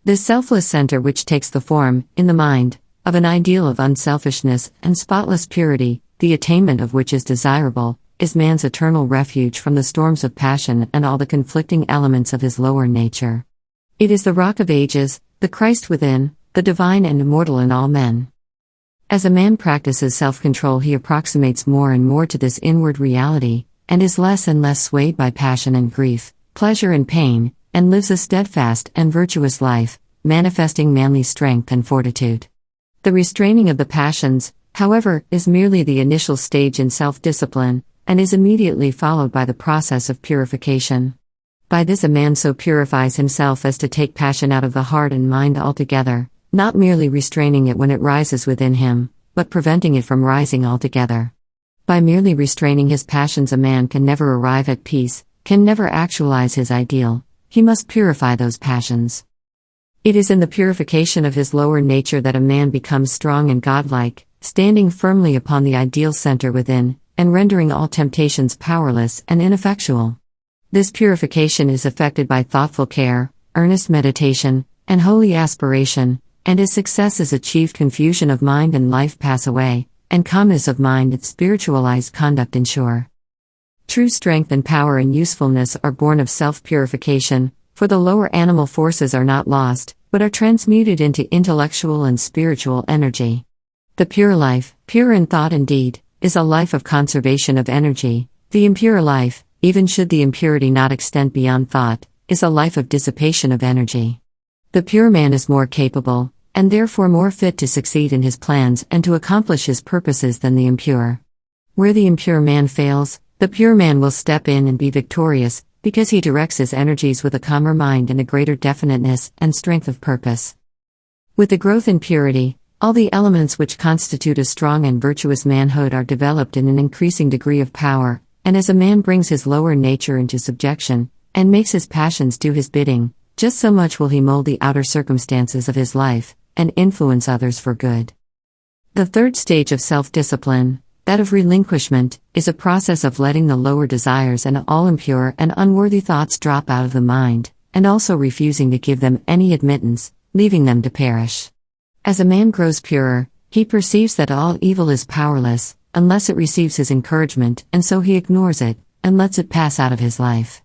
This selfless center, which takes the form, in the mind, of an ideal of unselfishness and spotless purity, the attainment of which is desirable, is man's eternal refuge from the storms of passion and all the conflicting elements of his lower nature. It is the rock of ages, the Christ within, the divine and immortal in all men. As a man practices self-control he approximates more and more to this inward reality, and is less and less swayed by passion and grief, pleasure and pain, and lives a steadfast and virtuous life, manifesting manly strength and fortitude. The restraining of the passions, however, is merely the initial stage in self-discipline, and is immediately followed by the process of purification. By this a man so purifies himself as to take passion out of the heart and mind altogether, not merely restraining it when it rises within him, but preventing it from rising altogether. By merely restraining his passions a man can never arrive at peace, can never actualize his ideal. He must purify those passions. It is in the purification of his lower nature that a man becomes strong and godlike, standing firmly upon the ideal center within, and rendering all temptations powerless and ineffectual. This purification is effected by thoughtful care, earnest meditation, and holy aspiration, and his success is achieved confusion of mind and life pass away, and calmness of mind and spiritualized conduct ensure. True strength and power and usefulness are born of self-purification, for the lower animal forces are not lost, but are transmuted into intellectual and spiritual energy. The pure life, pure in thought and deed, is a life of conservation of energy. The impure life, even should the impurity not extend beyond thought, is a life of dissipation of energy. The pure man is more capable, and therefore more fit to succeed in his plans and to accomplish his purposes than the impure. Where the impure man fails, the pure man will step in and be victorious, because he directs his energies with a calmer mind and a greater definiteness and strength of purpose. With the growth in purity, all the elements which constitute a strong and virtuous manhood are developed in an increasing degree of power, and as a man brings his lower nature into subjection, and makes his passions do his bidding, just so much will he mold the outer circumstances of his life, and influence others for good. The third stage of self-discipline, that of relinquishment, is a process of letting the lower desires and all impure and unworthy thoughts drop out of the mind, and also refusing to give them any admittance, leaving them to perish. As a man grows purer, he perceives that all evil is powerless, unless it receives his encouragement, and so he ignores it, and lets it pass out of his life.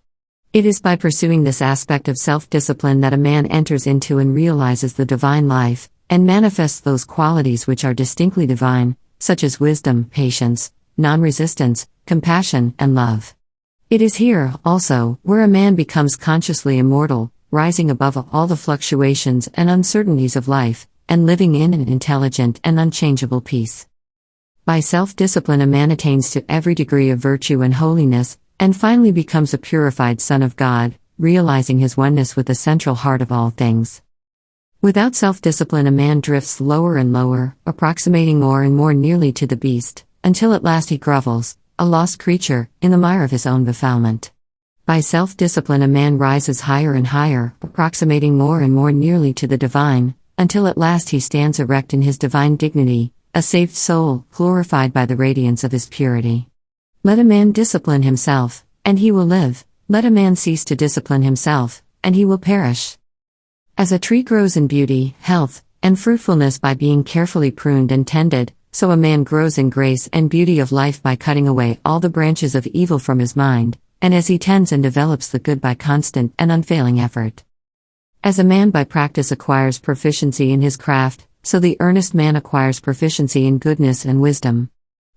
It is by pursuing this aspect of self-discipline that a man enters into and realizes the divine life, and manifests those qualities which are distinctly divine, such as wisdom, patience, non-resistance, compassion, and love. It is here, also, where a man becomes consciously immortal, rising above all the fluctuations and uncertainties of life, and living in an intelligent and unchangeable peace. By self-discipline a man attains to every degree of virtue and holiness, and finally becomes a purified Son of God, realizing his oneness with the central heart of all things. Without self-discipline a man drifts lower and lower, approximating more and more nearly to the beast, until at last he grovels, a lost creature, in the mire of his own befoulment. By self-discipline a man rises higher and higher, approximating more and more nearly to the divine, until at last he stands erect in his divine dignity, a saved soul, glorified by the radiance of his purity. Let a man discipline himself, and he will live. Let a man cease to discipline himself, and he will perish. As a tree grows in beauty, health, and fruitfulness by being carefully pruned and tended, so a man grows in grace and beauty of life by cutting away all the branches of evil from his mind, and as he tends and develops the good by constant and unfailing effort. As a man by practice acquires proficiency in his craft, so the earnest man acquires proficiency in goodness and wisdom.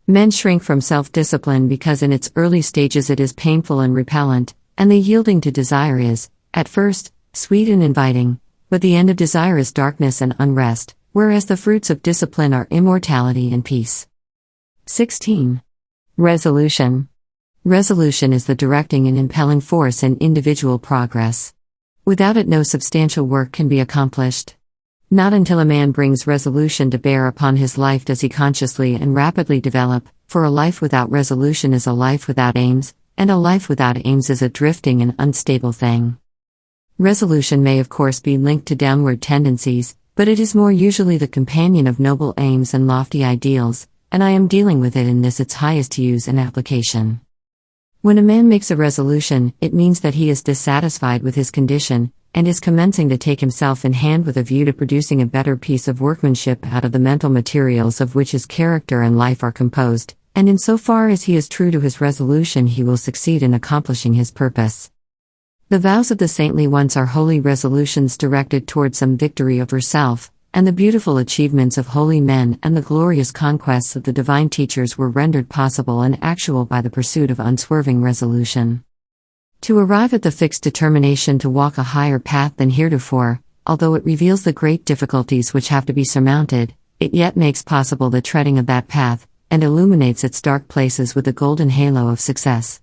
Men shrink from self-discipline because in its early stages it is painful and repellent, and the yielding to desire is, at first, sweet and inviting, but the end of desire is darkness and unrest, whereas the fruits of discipline are immortality and peace. 16. Resolution. Resolution is the directing and impelling force in individual progress. Without it no substantial work can be accomplished. Not until a man brings resolution to bear upon his life does he consciously and rapidly develop, for a life without resolution is a life without aims, and a life without aims is a drifting and unstable thing. Resolution may of course be linked to downward tendencies, but it is more usually the companion of noble aims and lofty ideals, and I am dealing with it in this its highest use and application. When a man makes a resolution, it means that he is dissatisfied with his condition, and is commencing to take himself in hand with a view to producing a better piece of workmanship out of the mental materials of which his character and life are composed, and in so far as he is true to his resolution he will succeed in accomplishing his purpose. The vows of the saintly ones are holy resolutions directed toward some victory over self, and the beautiful achievements of holy men and the glorious conquests of the divine teachers were rendered possible and actual by the pursuit of unswerving resolution. To arrive at the fixed determination to walk a higher path than heretofore, although it reveals the great difficulties which have to be surmounted, it yet makes possible the treading of that path, and illuminates its dark places with the golden halo of success.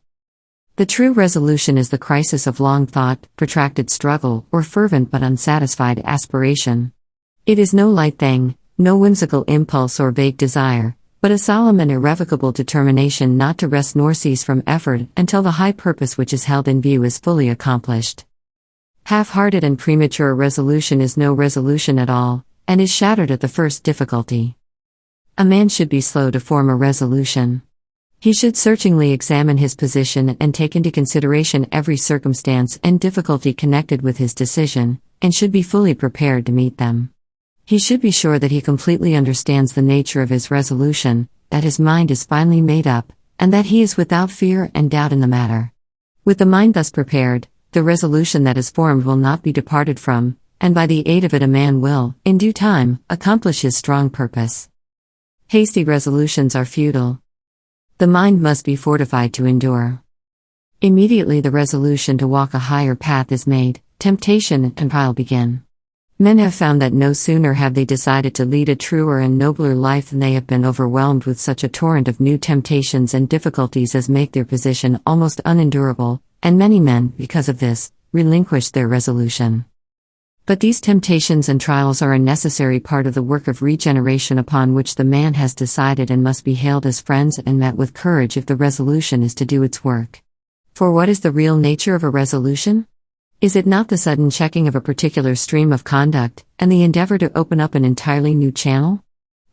The true resolution is the crisis of long thought, protracted struggle, or fervent but unsatisfied aspiration. It is no light thing, no whimsical impulse or vague desire, but a solemn and irrevocable determination not to rest nor cease from effort until the high purpose which is held in view is fully accomplished. Half-hearted and premature resolution is no resolution at all, and is shattered at the first difficulty. A man should be slow to form a resolution. He should searchingly examine his position and take into consideration every circumstance and difficulty connected with his decision, and should be fully prepared to meet them. He should be sure that he completely understands the nature of his resolution, that his mind is finally made up, and that he is without fear and doubt in the matter. With the mind thus prepared, the resolution that is formed will not be departed from, and by the aid of it a man will, in due time, accomplish his strong purpose. Hasty resolutions are futile. The mind must be fortified to endure. Immediately the resolution to walk a higher path is made, temptation and trial begin. Men have found that no sooner have they decided to lead a truer and nobler life than they have been overwhelmed with such a torrent of new temptations and difficulties as make their position almost unendurable, and many men, because of this, relinquish their resolution. But these temptations and trials are a necessary part of the work of regeneration upon which the man has decided and must be hailed as friends and met with courage if the resolution is to do its work. For what is the real nature of a resolution? Is it not the sudden checking of a particular stream of conduct, and the endeavor to open up an entirely new channel?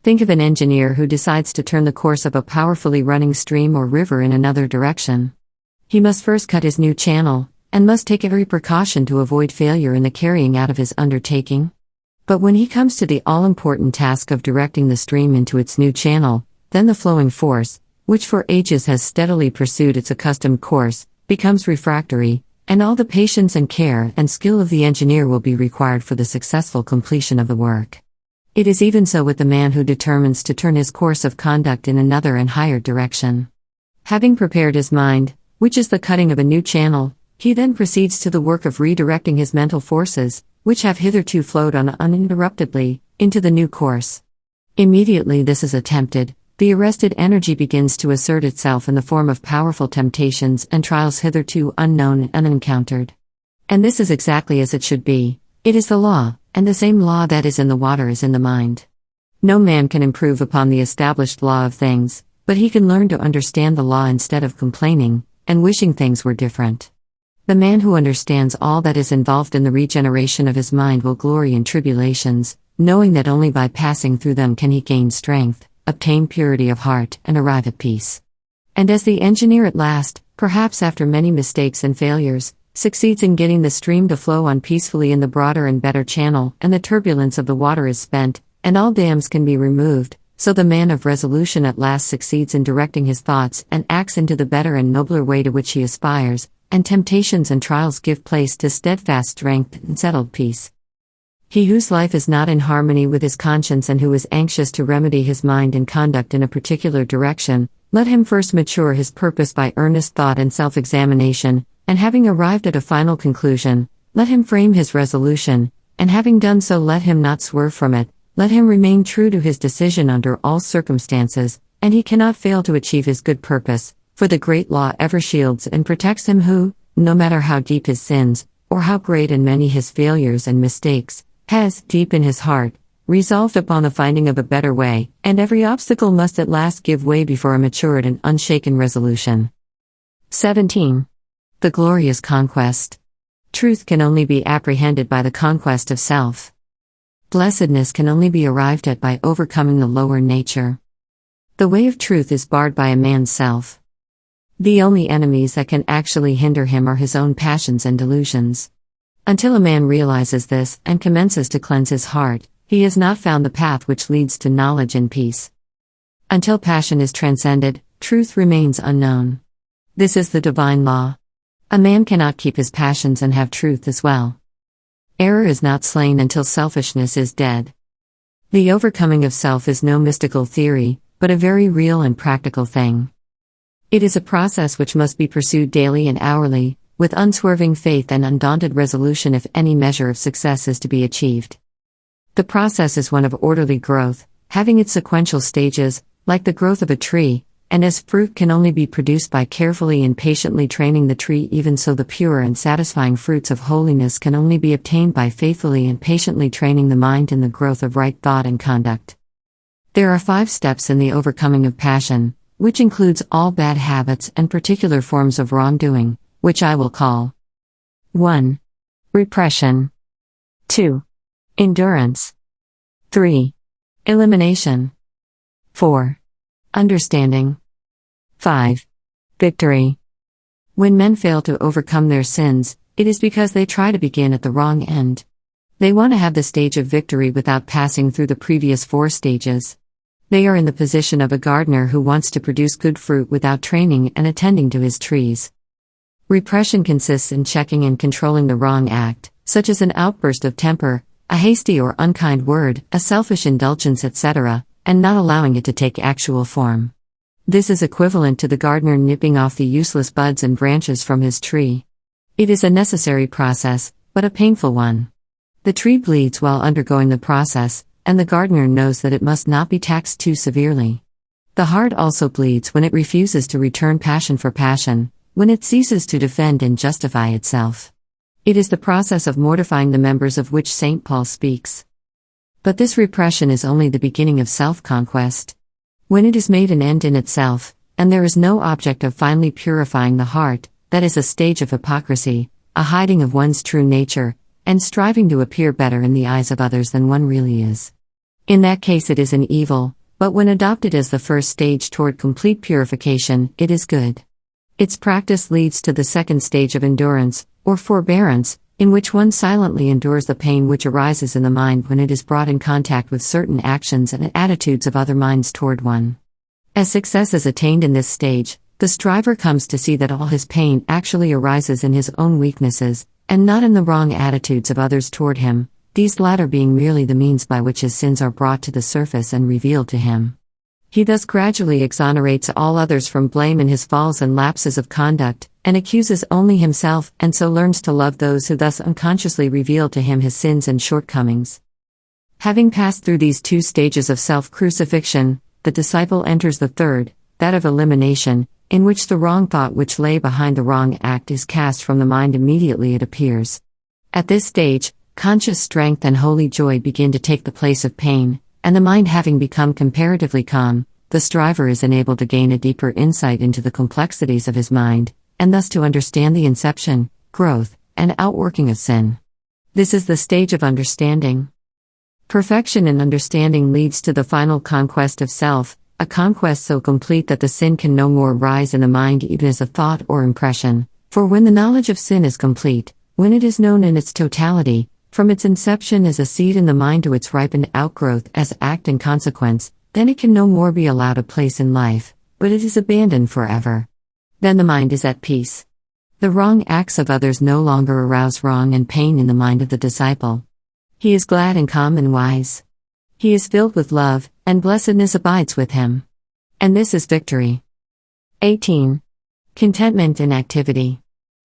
Think of an engineer who decides to turn the course of a powerfully running stream or river in another direction. He must first cut his new channel, and must take every precaution to avoid failure in the carrying out of his undertaking. But when he comes to the all-important task of directing the stream into its new channel, then the flowing force, which for ages has steadily pursued its accustomed course, becomes refractory, and all the patience and care and skill of the engineer will be required for the successful completion of the work. It is even so with the man who determines to turn his course of conduct in another and higher direction. Having prepared his mind, which is the cutting of a new channel, he then proceeds to the work of redirecting his mental forces, which have hitherto flowed on uninterruptedly, into the new course. Immediately this is attempted, the arrested energy begins to assert itself in the form of powerful temptations and trials hitherto unknown and unencountered. And this is exactly as it should be. It is the law, and the same law that is in the water is in the mind. No man can improve upon the established law of things, but he can learn to understand the law instead of complaining, and wishing things were different. The man who understands all that is involved in the regeneration of his mind will glory in tribulations, knowing that only by passing through them can he gain strength, obtain purity of heart, and arrive at peace. And as the engineer at last, perhaps after many mistakes and failures, succeeds in getting the stream to flow on peacefully in the broader and better channel, and the turbulence of the water is spent, and all dams can be removed, so the man of resolution at last succeeds in directing his thoughts and acts into the better and nobler way to which he aspires, and temptations and trials give place to steadfast strength and settled peace. He whose life is not in harmony with his conscience and who is anxious to remedy his mind and conduct in a particular direction, let him first mature his purpose by earnest thought and self-examination, and having arrived at a final conclusion, let him frame his resolution, and having done so let him not swerve from it, let him remain true to his decision under all circumstances, and he cannot fail to achieve his good purpose, for the great law ever shields and protects him who, no matter how deep his sins, or how great and many his failures and mistakes, has, deep in his heart, resolved upon the finding of a better way, and every obstacle must at last give way before a matured and unshaken resolution. 17. The Glorious Conquest. Truth can only be apprehended by the conquest of self. Blessedness can only be arrived at by overcoming the lower nature. The way of truth is barred by a man's self. The only enemies that can actually hinder him are his own passions and delusions. Until a man realizes this and commences to cleanse his heart, he has not found the path which leads to knowledge and peace. Until passion is transcended, truth remains unknown. This is the divine law. A man cannot keep his passions and have truth as well. Error is not slain until selfishness is dead. The overcoming of self is no mystical theory, but a very real and practical thing. It is a process which must be pursued daily and hourly, with unswerving faith and undaunted resolution if any measure of success is to be achieved. The process is one of orderly growth, having its sequential stages, like the growth of a tree, and as fruit can only be produced by carefully and patiently training the tree, even so the pure and satisfying fruits of holiness can only be obtained by faithfully and patiently training the mind in the growth of right thought and conduct. There are 5 steps in the overcoming of passion, which includes all bad habits and particular forms of wrongdoing, which I will call 1. Repression. 2. Endurance. 3. Elimination. 4. Understanding. 5. Victory. When men fail to overcome their sins, it is because they try to begin at the wrong end. They want to have the stage of victory without passing through the previous 4 stages. They are in the position of a gardener who wants to produce good fruit without training and attending to his trees. Repression consists in checking and controlling the wrong act, such as an outburst of temper, a hasty or unkind word, a selfish indulgence, etc., and not allowing it to take actual form. This is equivalent to the gardener nipping off the useless buds and branches from his tree. It is a necessary process, but a painful one. The tree bleeds while undergoing the process, and the gardener knows that it must not be taxed too severely. The heart also bleeds when it refuses to return passion for passion, when it ceases to defend and justify itself. It is the process of mortifying the members of which St. Paul speaks. But this repression is only the beginning of self-conquest. When it is made an end in itself, and there is no object of finally purifying the heart, that is a stage of hypocrisy, a hiding of one's true nature, and striving to appear better in the eyes of others than one really is. In that case it is an evil, but when adopted as the first stage toward complete purification, it is good. Its practice leads to the second stage of endurance, or forbearance, in which one silently endures the pain which arises in the mind when it is brought in contact with certain actions and attitudes of other minds toward one. As success is attained in this stage, the striver comes to see that all his pain actually arises in his own weaknesses, and not in the wrong attitudes of others toward him, these latter being merely the means by which his sins are brought to the surface and revealed to him. He thus gradually exonerates all others from blame in his falls and lapses of conduct, and accuses only himself, and so learns to love those who thus unconsciously reveal to him his sins and shortcomings. Having passed through these 2 stages of self-crucifixion, the disciple enters the third, that of elimination, in which the wrong thought which lay behind the wrong act is cast from the mind immediately it appears. At this stage, conscious strength and holy joy begin to take the place of pain, and the mind having become comparatively calm, the striver is enabled to gain a deeper insight into the complexities of his mind, and thus to understand the inception, growth, and outworking of sin. This is the stage of understanding. Perfection in understanding leads to the final conquest of self, a conquest so complete that the sin can no more rise in the mind even as a thought or impression, for when the knowledge of sin is complete, when it is known in its totality, from its inception as a seed in the mind to its ripened outgrowth as act and consequence, then it can no more be allowed a place in life, but it is abandoned forever. Then the mind is at peace. The wrong acts of others no longer arouse wrong and pain in the mind of the disciple. He is glad and calm and wise. He is filled with love, and blessedness abides with him. And this is victory. 18. Contentment Inactivity.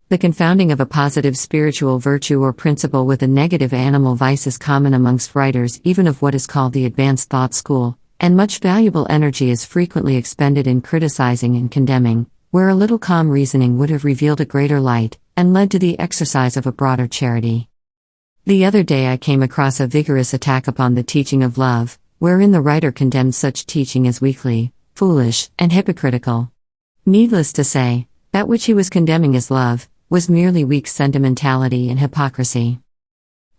The confounding of a positive spiritual virtue or principle with a negative animal vice is common amongst writers even of what is called the advanced thought school, and much valuable energy is frequently expended in criticizing and condemning, where a little calm reasoning would have revealed a greater light, and led to the exercise of a broader charity. The other day I came across a vigorous attack upon the teaching of love, wherein the writer condemned such teaching as weakly, foolish, and hypocritical. Needless to say, that which he was condemning as love, was merely weak sentimentality and hypocrisy.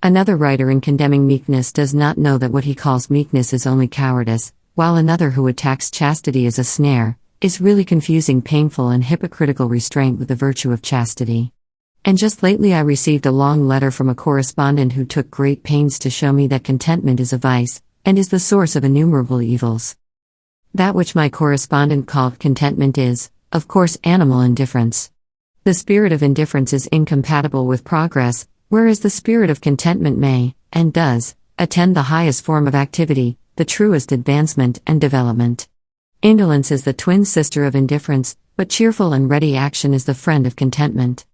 Another writer in condemning meekness does not know that what he calls meekness is only cowardice, while another who attacks chastity as a snare, is really confusing painful and hypocritical restraint with the virtue of chastity. And just lately I received a long letter from a correspondent who took great pains to show me that contentment is a vice, and is the source of innumerable evils. That which my correspondent called contentment is, of course, animal indifference. The spirit of indifference is incompatible with progress, whereas the spirit of contentment may, and does, attend the highest form of activity, the truest advancement and development. Indolence is the twin sister of indifference, but cheerful and ready action is the friend of contentment.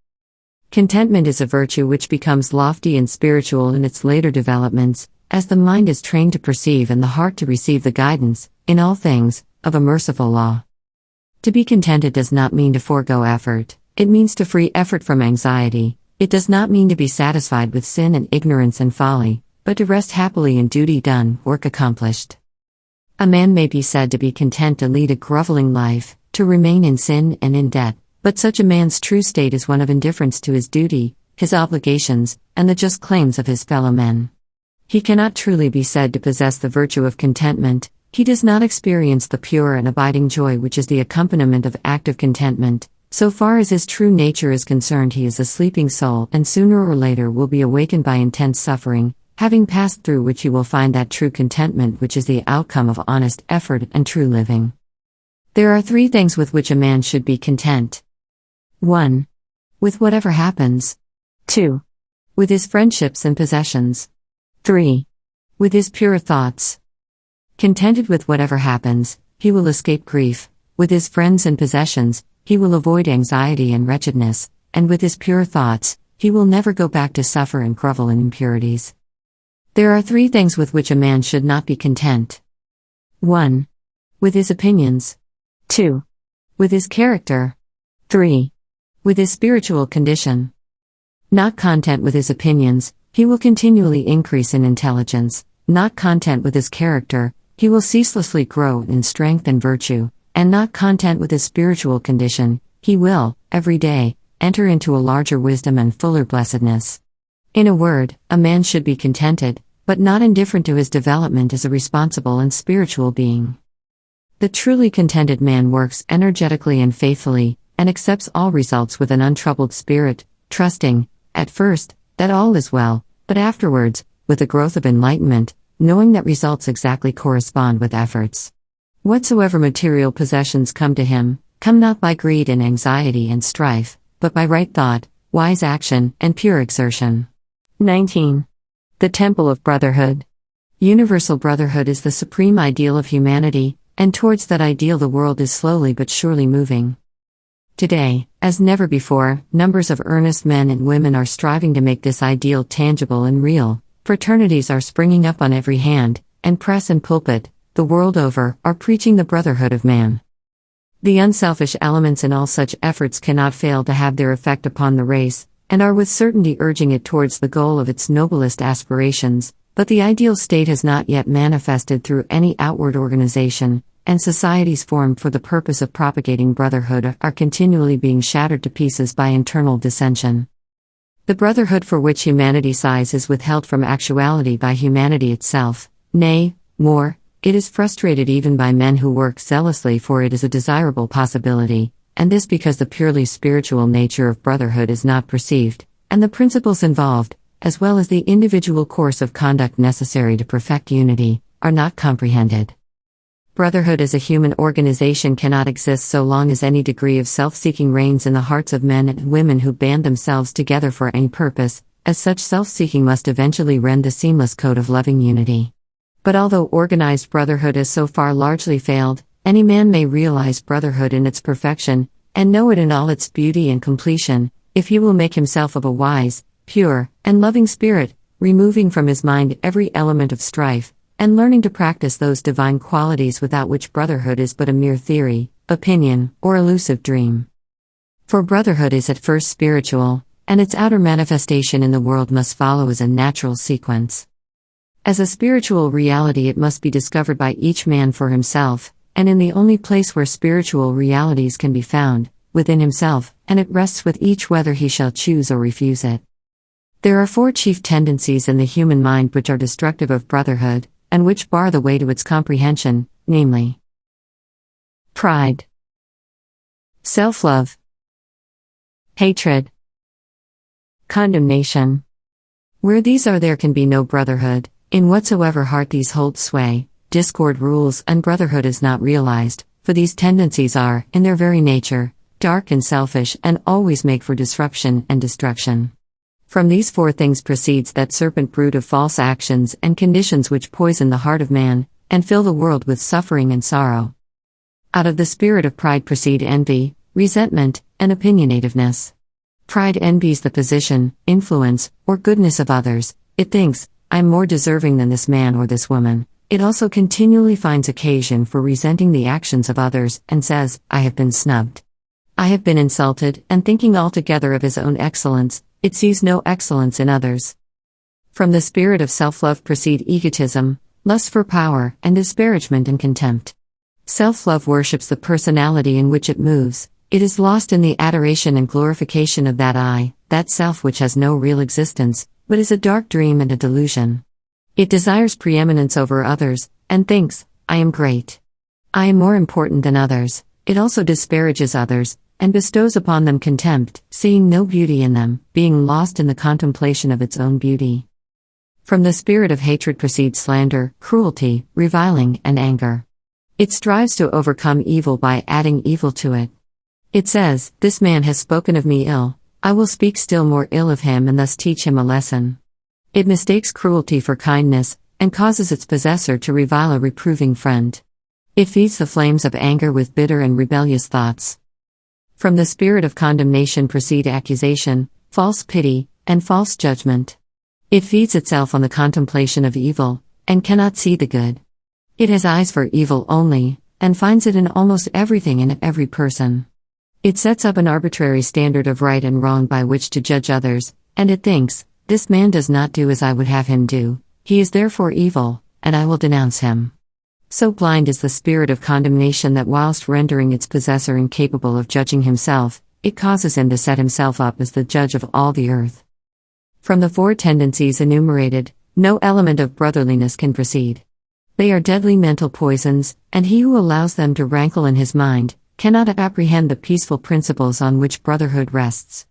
Contentment is a virtue which becomes lofty and spiritual in its later developments, as the mind is trained to perceive and the heart to receive the guidance, in all things, of a merciful law. To be contented does not mean to forego effort, it means to free effort from anxiety. It does not mean to be satisfied with sin and ignorance and folly, but to rest happily in duty done, work accomplished. A man may be said to be content to lead a groveling life, to remain in sin and in debt, but such a man's true state is one of indifference to his duty, his obligations, and the just claims of his fellow men. He cannot truly be said to possess the virtue of contentment. He does not experience the pure and abiding joy which is the accompaniment of active contentment. So far as his true nature is concerned, he is a sleeping soul and sooner or later will be awakened by intense suffering, having passed through which he will find that true contentment which is the outcome of honest effort and true living. There are 3 things with which a man should be content. 1. With whatever happens. 2. With his friendships and possessions. 3. With his pure thoughts. Contented with whatever happens, he will escape grief. With his friends and possessions, he will avoid anxiety and wretchedness, and with his pure thoughts, he will never go back to suffer and grovel in impurities. There are 3 things with which a man should not be content. 1. With his opinions. 2. With his character. 3. With his spiritual condition. Not content with his opinions, he will continually increase in intelligence. Not content with his character, he will ceaselessly grow in strength and virtue. And not content with his spiritual condition, he will, every day, enter into a larger wisdom and fuller blessedness. In a word, a man should be contented, but not indifferent to his development as a responsible and spiritual being. The truly contented man works energetically and faithfully, and accepts all results with an untroubled spirit, trusting, at first, that all is well, but afterwards, with the growth of enlightenment, knowing that results exactly correspond with efforts. Whatsoever material possessions come to him, come not by greed and anxiety and strife, but by right thought, wise action, and pure exertion. 19. The Temple of Brotherhood. Universal brotherhood is the supreme ideal of humanity, and towards that ideal the world is slowly but surely moving. Today, as never before, numbers of earnest men and women are striving to make this ideal tangible and real. Fraternities are springing up on every hand, and press and pulpit, the world over, are preaching the brotherhood of man. The unselfish elements in all such efforts cannot fail to have their effect upon the race, and are with certainty urging it towards the goal of its noblest aspirations, but the ideal state has not yet manifested through any outward organization, and societies formed for the purpose of propagating brotherhood are continually being shattered to pieces by internal dissension. The brotherhood for which humanity sighs is withheld from actuality by humanity itself, nay, more, it is frustrated even by men who work zealously for it as a desirable possibility, and this because the purely spiritual nature of brotherhood is not perceived, and the principles involved, as well as the individual course of conduct necessary to perfect unity, are not comprehended. Brotherhood as a human organization cannot exist so long as any degree of self-seeking reigns in the hearts of men and women who band themselves together for any purpose, as such self-seeking must eventually rend the seamless code of loving unity. But although organized brotherhood has so far largely failed, any man may realize brotherhood in its perfection, and know it in all its beauty and completion, if he will make himself of a wise, pure, and loving spirit, removing from his mind every element of strife, and learning to practice those divine qualities without which brotherhood is but a mere theory, opinion, or elusive dream. For brotherhood is at first spiritual, and its outer manifestation in the world must follow as a natural sequence. As a spiritual reality it must be discovered by each man for himself, and in the only place where spiritual realities can be found, within himself, and it rests with each whether he shall choose or refuse it. There are 4 chief tendencies in the human mind which are destructive of brotherhood, and which bar the way to its comprehension, namely: pride, self-love, hatred, condemnation. Where these are there can be no brotherhood. In whatsoever heart these hold sway, discord rules and brotherhood is not realized, for these tendencies are, in their very nature, dark and selfish and always make for disruption and destruction. From these 4 things proceeds that serpent brood of false actions and conditions which poison the heart of man, and fill the world with suffering and sorrow. Out of the spirit of pride proceed envy, resentment, and opinionativeness. Pride envies the position, influence, or goodness of others. It thinks, I'm more deserving than this man or this woman. It also continually finds occasion for resenting the actions of others, and says, I have been snubbed. I have been insulted, and thinking altogether of his own excellence, it sees no excellence in others. From the spirit of self-love proceed egotism, lust for power, and disparagement and contempt. Self-love worships the personality in which it moves. It is lost in the adoration and glorification of that I, that self which has no real existence, but is a dark dream and a delusion. It desires preeminence over others, and thinks, I am great. I am more important than others. It also disparages others, and bestows upon them contempt, seeing no beauty in them, being lost in the contemplation of its own beauty. From the spirit of hatred proceed slander, cruelty, reviling, and anger. It strives to overcome evil by adding evil to it. It says, This man has spoken of me ill, I will speak still more ill of him and thus teach him a lesson. It mistakes cruelty for kindness, and causes its possessor to revile a reproving friend. It feeds the flames of anger with bitter and rebellious thoughts. From the spirit of condemnation proceed accusation, false pity, and false judgment. It feeds itself on the contemplation of evil, and cannot see the good. It has eyes for evil only, and finds it in almost everything and every person. It sets up an arbitrary standard of right and wrong by which to judge others, and it thinks, This man does not do as I would have him do, he is therefore evil, and I will denounce him. So blind is the spirit of condemnation that whilst rendering its possessor incapable of judging himself, it causes him to set himself up as the judge of all the earth. From the 4 tendencies enumerated, no element of brotherliness can proceed. They are deadly mental poisons, and he who allows them to rankle in his mind cannot apprehend the peaceful principles on which brotherhood rests.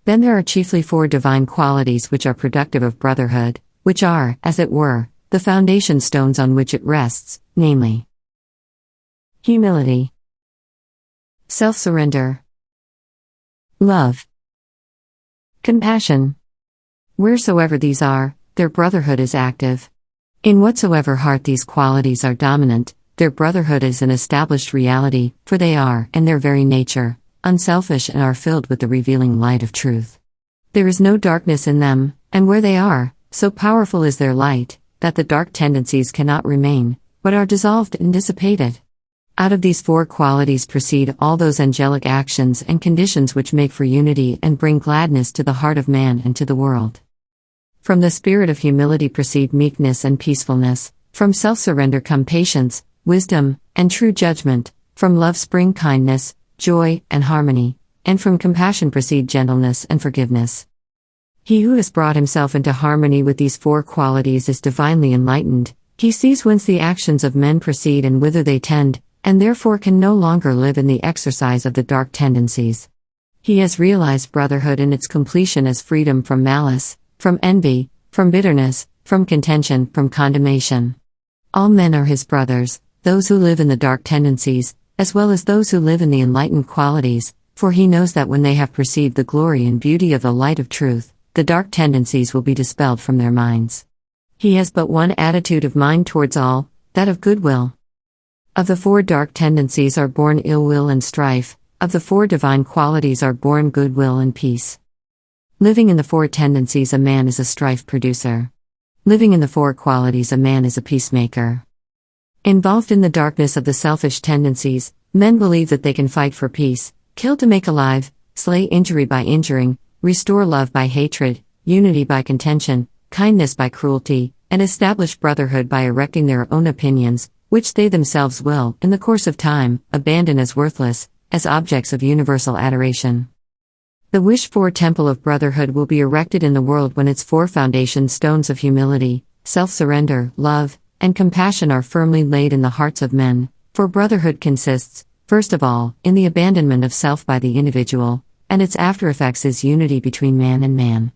Then there are chiefly 4 divine qualities which are productive of brotherhood, which are, as it were, the foundation stones on which it rests, namely, humility, self-surrender, love, compassion. Wheresoever these are, their brotherhood is active. In whatsoever heart these qualities are dominant, their brotherhood is an established reality, for they are, in their very nature, unselfish and are filled with the revealing light of truth. There is no darkness in them, and where they are, so powerful is their light, that the dark tendencies cannot remain, but are dissolved and dissipated. Out of these 4 qualities proceed all those angelic actions and conditions which make for unity and bring gladness to the heart of man and to the world. From the spirit of humility proceed meekness and peacefulness, from self-surrender come patience, wisdom, and true judgment, from love spring kindness, joy, and harmony, and from compassion proceed gentleness and forgiveness. He who has brought himself into harmony with these 4 qualities is divinely enlightened. He sees whence the actions of men proceed and whither they tend, and therefore can no longer live in the exercise of the dark tendencies. He has realized brotherhood in its completion as freedom from malice, from envy, from bitterness, from contention, from condemnation. All men are his brothers, those who live in the dark tendencies, as well as those who live in the enlightened qualities, for he knows that when they have perceived the glory and beauty of the light of truth, the dark tendencies will be dispelled from their minds. He has but one attitude of mind towards all, that of goodwill. Of the 4 dark tendencies are born ill will and strife, of the 4 divine qualities are born goodwill and peace. Living in the 4 tendencies, a man is a strife producer. Living in the 4 qualities, a man is a peacemaker. Involved in the darkness of the selfish tendencies, men believe that they can fight for peace, kill to make alive, slay injury by injuring, restore love by hatred, unity by contention, kindness by cruelty, and establish brotherhood by erecting their own opinions, which they themselves will, in the course of time, abandon as worthless, as objects of universal adoration. The wished-for Temple of Brotherhood will be erected in the world when its 4 foundation stones of humility, self-surrender, love, and compassion are firmly laid in the hearts of men, for brotherhood consists, first of all, in the abandonment of self by the individual, and its after-effects is unity between man and man.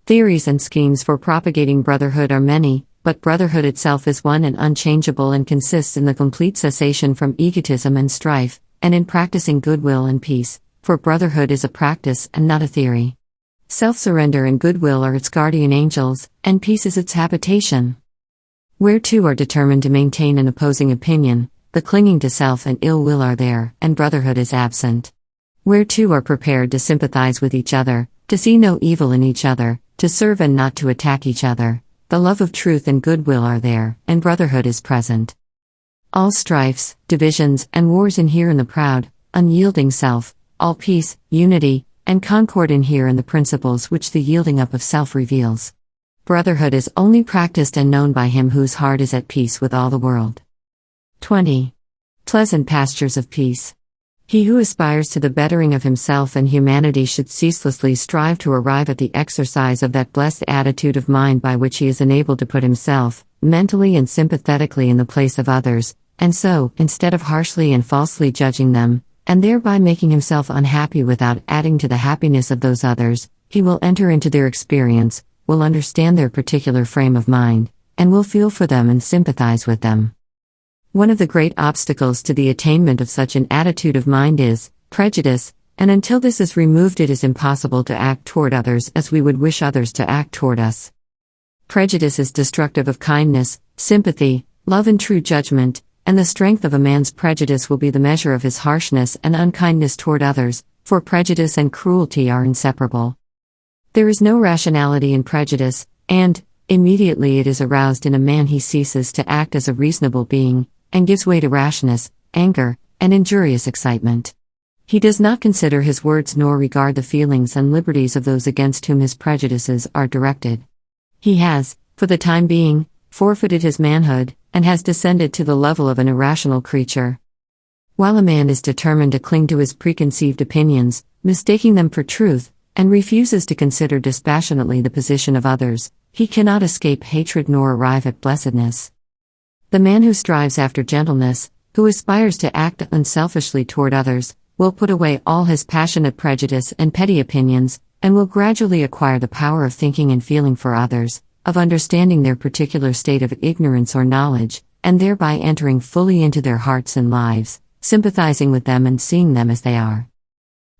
Theories and schemes for propagating brotherhood are many, but brotherhood itself is one and unchangeable and consists in the complete cessation from egotism and strife, and in practicing goodwill and peace, for brotherhood is a practice and not a theory. Self-surrender and goodwill are its guardian angels, and peace is its habitation. Where 2 are determined to maintain an opposing opinion, the clinging to self and ill will are there, and brotherhood is absent. Where 2 are prepared to sympathize with each other, to see no evil in each other, to serve and not to attack each other, the love of truth and goodwill are there, and brotherhood is present. All strifes, divisions, and wars inhere in the proud, unyielding self, all peace, unity, and concord inhere in the principles which the yielding up of self reveals. Brotherhood is only practiced and known by him whose heart is at peace with all the world. 20. Pleasant pastures of peace. He who aspires to the bettering of himself and humanity should ceaselessly strive to arrive at the exercise of that blessed attitude of mind by which he is enabled to put himself, mentally and sympathetically, in the place of others, and so, instead of harshly and falsely judging them, and thereby making himself unhappy without adding to the happiness of those others, he will enter into their experience, will understand their particular frame of mind, and will feel for them and sympathize with them. One of the great obstacles to the attainment of such an attitude of mind is prejudice, and until this is removed it is impossible to act toward others as we would wish others to act toward us. Prejudice is destructive of kindness, sympathy, love and true judgment, and the strength of a man's prejudice will be the measure of his harshness and unkindness toward others, for prejudice and cruelty are inseparable. There is no rationality in prejudice, and, immediately it is aroused in a man he ceases to act as a reasonable being, and gives way to rashness, anger, and injurious excitement. He does not consider his words nor regard the feelings and liberties of those against whom his prejudices are directed. He has, for the time being, forfeited his manhood, and has descended to the level of an irrational creature. While a man is determined to cling to his preconceived opinions, mistaking them for truth, and refuses to consider dispassionately the position of others, he cannot escape hatred nor arrive at blessedness. The man who strives after gentleness, who aspires to act unselfishly toward others, will put away all his passionate prejudice and petty opinions, and will gradually acquire the power of thinking and feeling for others, of understanding their particular state of ignorance or knowledge, and thereby entering fully into their hearts and lives, sympathizing with them and seeing them as they are.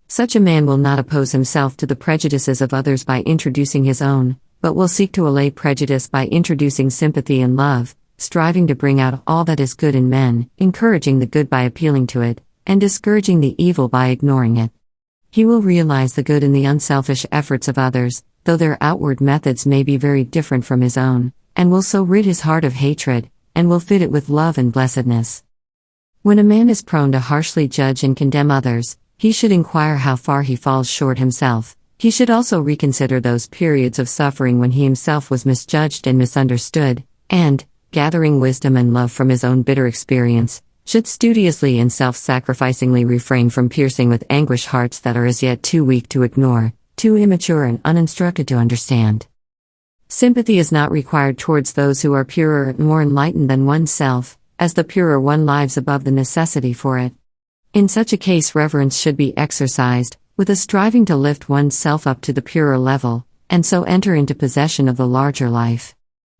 Such a man will not oppose himself to the prejudices of others by introducing his own, but will seek to allay prejudice by introducing sympathy and love, striving to bring out all that is good in men, encouraging the good by appealing to it, and discouraging the evil by ignoring it. He will realize the good in the unselfish efforts of others, though their outward methods may be very different from his own, and will so rid his heart of hatred, and will fit it with love and blessedness. When a man is prone to harshly judge and condemn others, he should inquire how far he falls short himself. He should also reconsider those periods of suffering when he himself was misjudged and misunderstood, and, gathering wisdom and love from his own bitter experience, should studiously and self-sacrificingly refrain from piercing with anguish hearts that are as yet too weak to ignore, too immature and uninstructed to understand. Sympathy is not required towards those who are purer and more enlightened than oneself, as the purer one lives above the necessity for it. In such a case reverence should be exercised, with a striving to lift one's self up to the purer level, and so enter into possession of the larger life.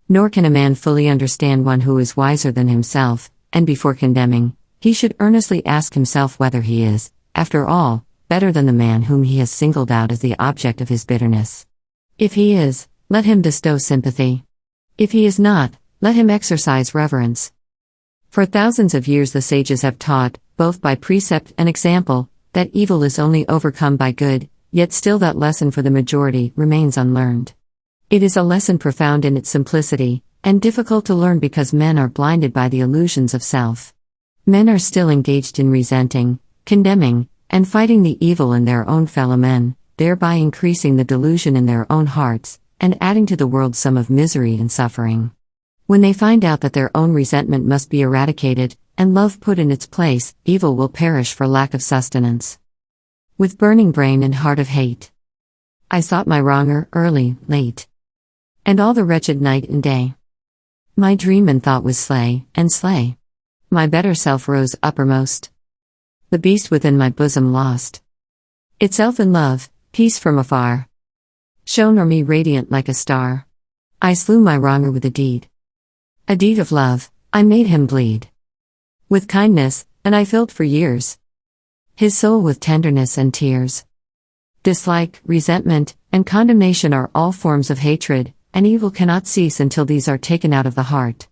Nor can a man fully understand one who is wiser than himself, and before condemning, he should earnestly ask himself whether he is, after all, better than the man whom he has singled out as the object of his bitterness. If he is, let him bestow sympathy. If he is not, let him exercise reverence. For thousands of years the sages have taught, both by precept and example, that evil is only overcome by good, yet still that lesson for the majority remains unlearned. It is a lesson profound in its simplicity, and difficult to learn because men are blinded by the illusions of self. Men are still engaged in resenting, condemning, and fighting the evil in their own fellow men, thereby increasing the delusion in their own hearts, and adding to the world some of misery and suffering. When they find out that their own resentment must be eradicated, and love put in its place, evil will perish for lack of sustenance. With burning brain and heart of hate, I sought my wronger early, late, and all the wretched night and day. My dream and thought was slay, and slay. My better self rose uppermost. The beast within my bosom lost itself in love, peace from afar shone o'er me radiant like a star. I slew my wronger with a deed of love, I made him bleed with kindness, and I filled for years his soul with tenderness and tears. Dislike, resentment, and condemnation are all forms of hatred, and evil cannot cease until these are taken out of the heart.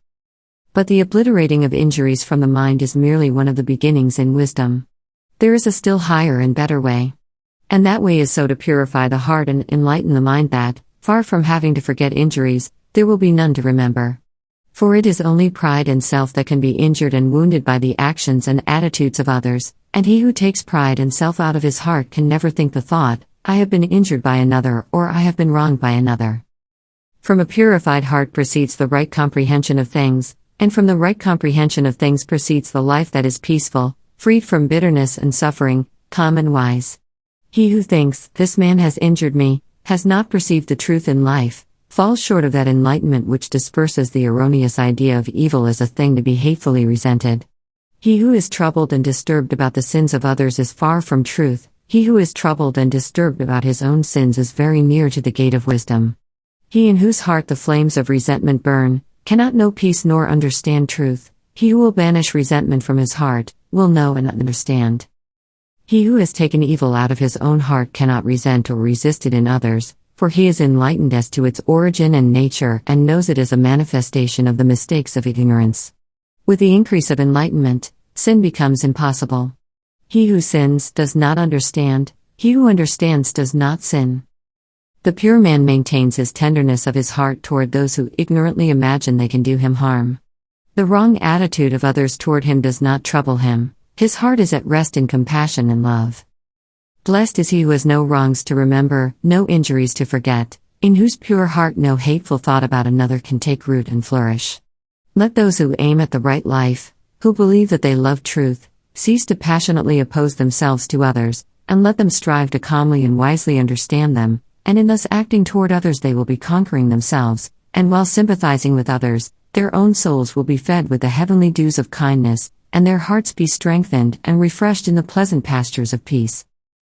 But the obliterating of injuries from the mind is merely one of the beginnings in wisdom. There is a still higher and better way. And that way is so to purify the heart and enlighten the mind that, far from having to forget injuries, there will be none to remember. For it is only pride and self that can be injured and wounded by the actions and attitudes of others, and he who takes pride and self out of his heart can never think the thought, I have been injured by another or I have been wronged by another. From a purified heart proceeds the right comprehension of things, and from the right comprehension of things proceeds the life that is peaceful, freed from bitterness and suffering, calm and wise. He who thinks, "This man has injured me," has not perceived the truth in life, falls short of that enlightenment which disperses the erroneous idea of evil as a thing to be hatefully resented. He who is troubled and disturbed about the sins of others is far from truth. He who is troubled and disturbed about his own sins is very near to the gate of wisdom. He in whose heart the flames of resentment burn, cannot know peace nor understand truth. He who will banish resentment from his heart, will know and understand. He who has taken evil out of his own heart cannot resent or resist it in others, for he is enlightened as to its origin and nature and knows it as a manifestation of the mistakes of ignorance. With the increase of enlightenment, sin becomes impossible. He who sins does not understand, he who understands does not sin. The pure man maintains his tenderness of his heart toward those who ignorantly imagine they can do him harm. The wrong attitude of others toward him does not trouble him, his heart is at rest in compassion and love. Blessed is he who has no wrongs to remember, no injuries to forget, in whose pure heart no hateful thought about another can take root and flourish. Let those who aim at the right life, who believe that they love truth, cease to passionately oppose themselves to others, and let them strive to calmly and wisely understand them, and in thus acting toward others they will be conquering themselves, and while sympathizing with others, their own souls will be fed with the heavenly dews of kindness, and their hearts be strengthened and refreshed in the pleasant pastures of peace.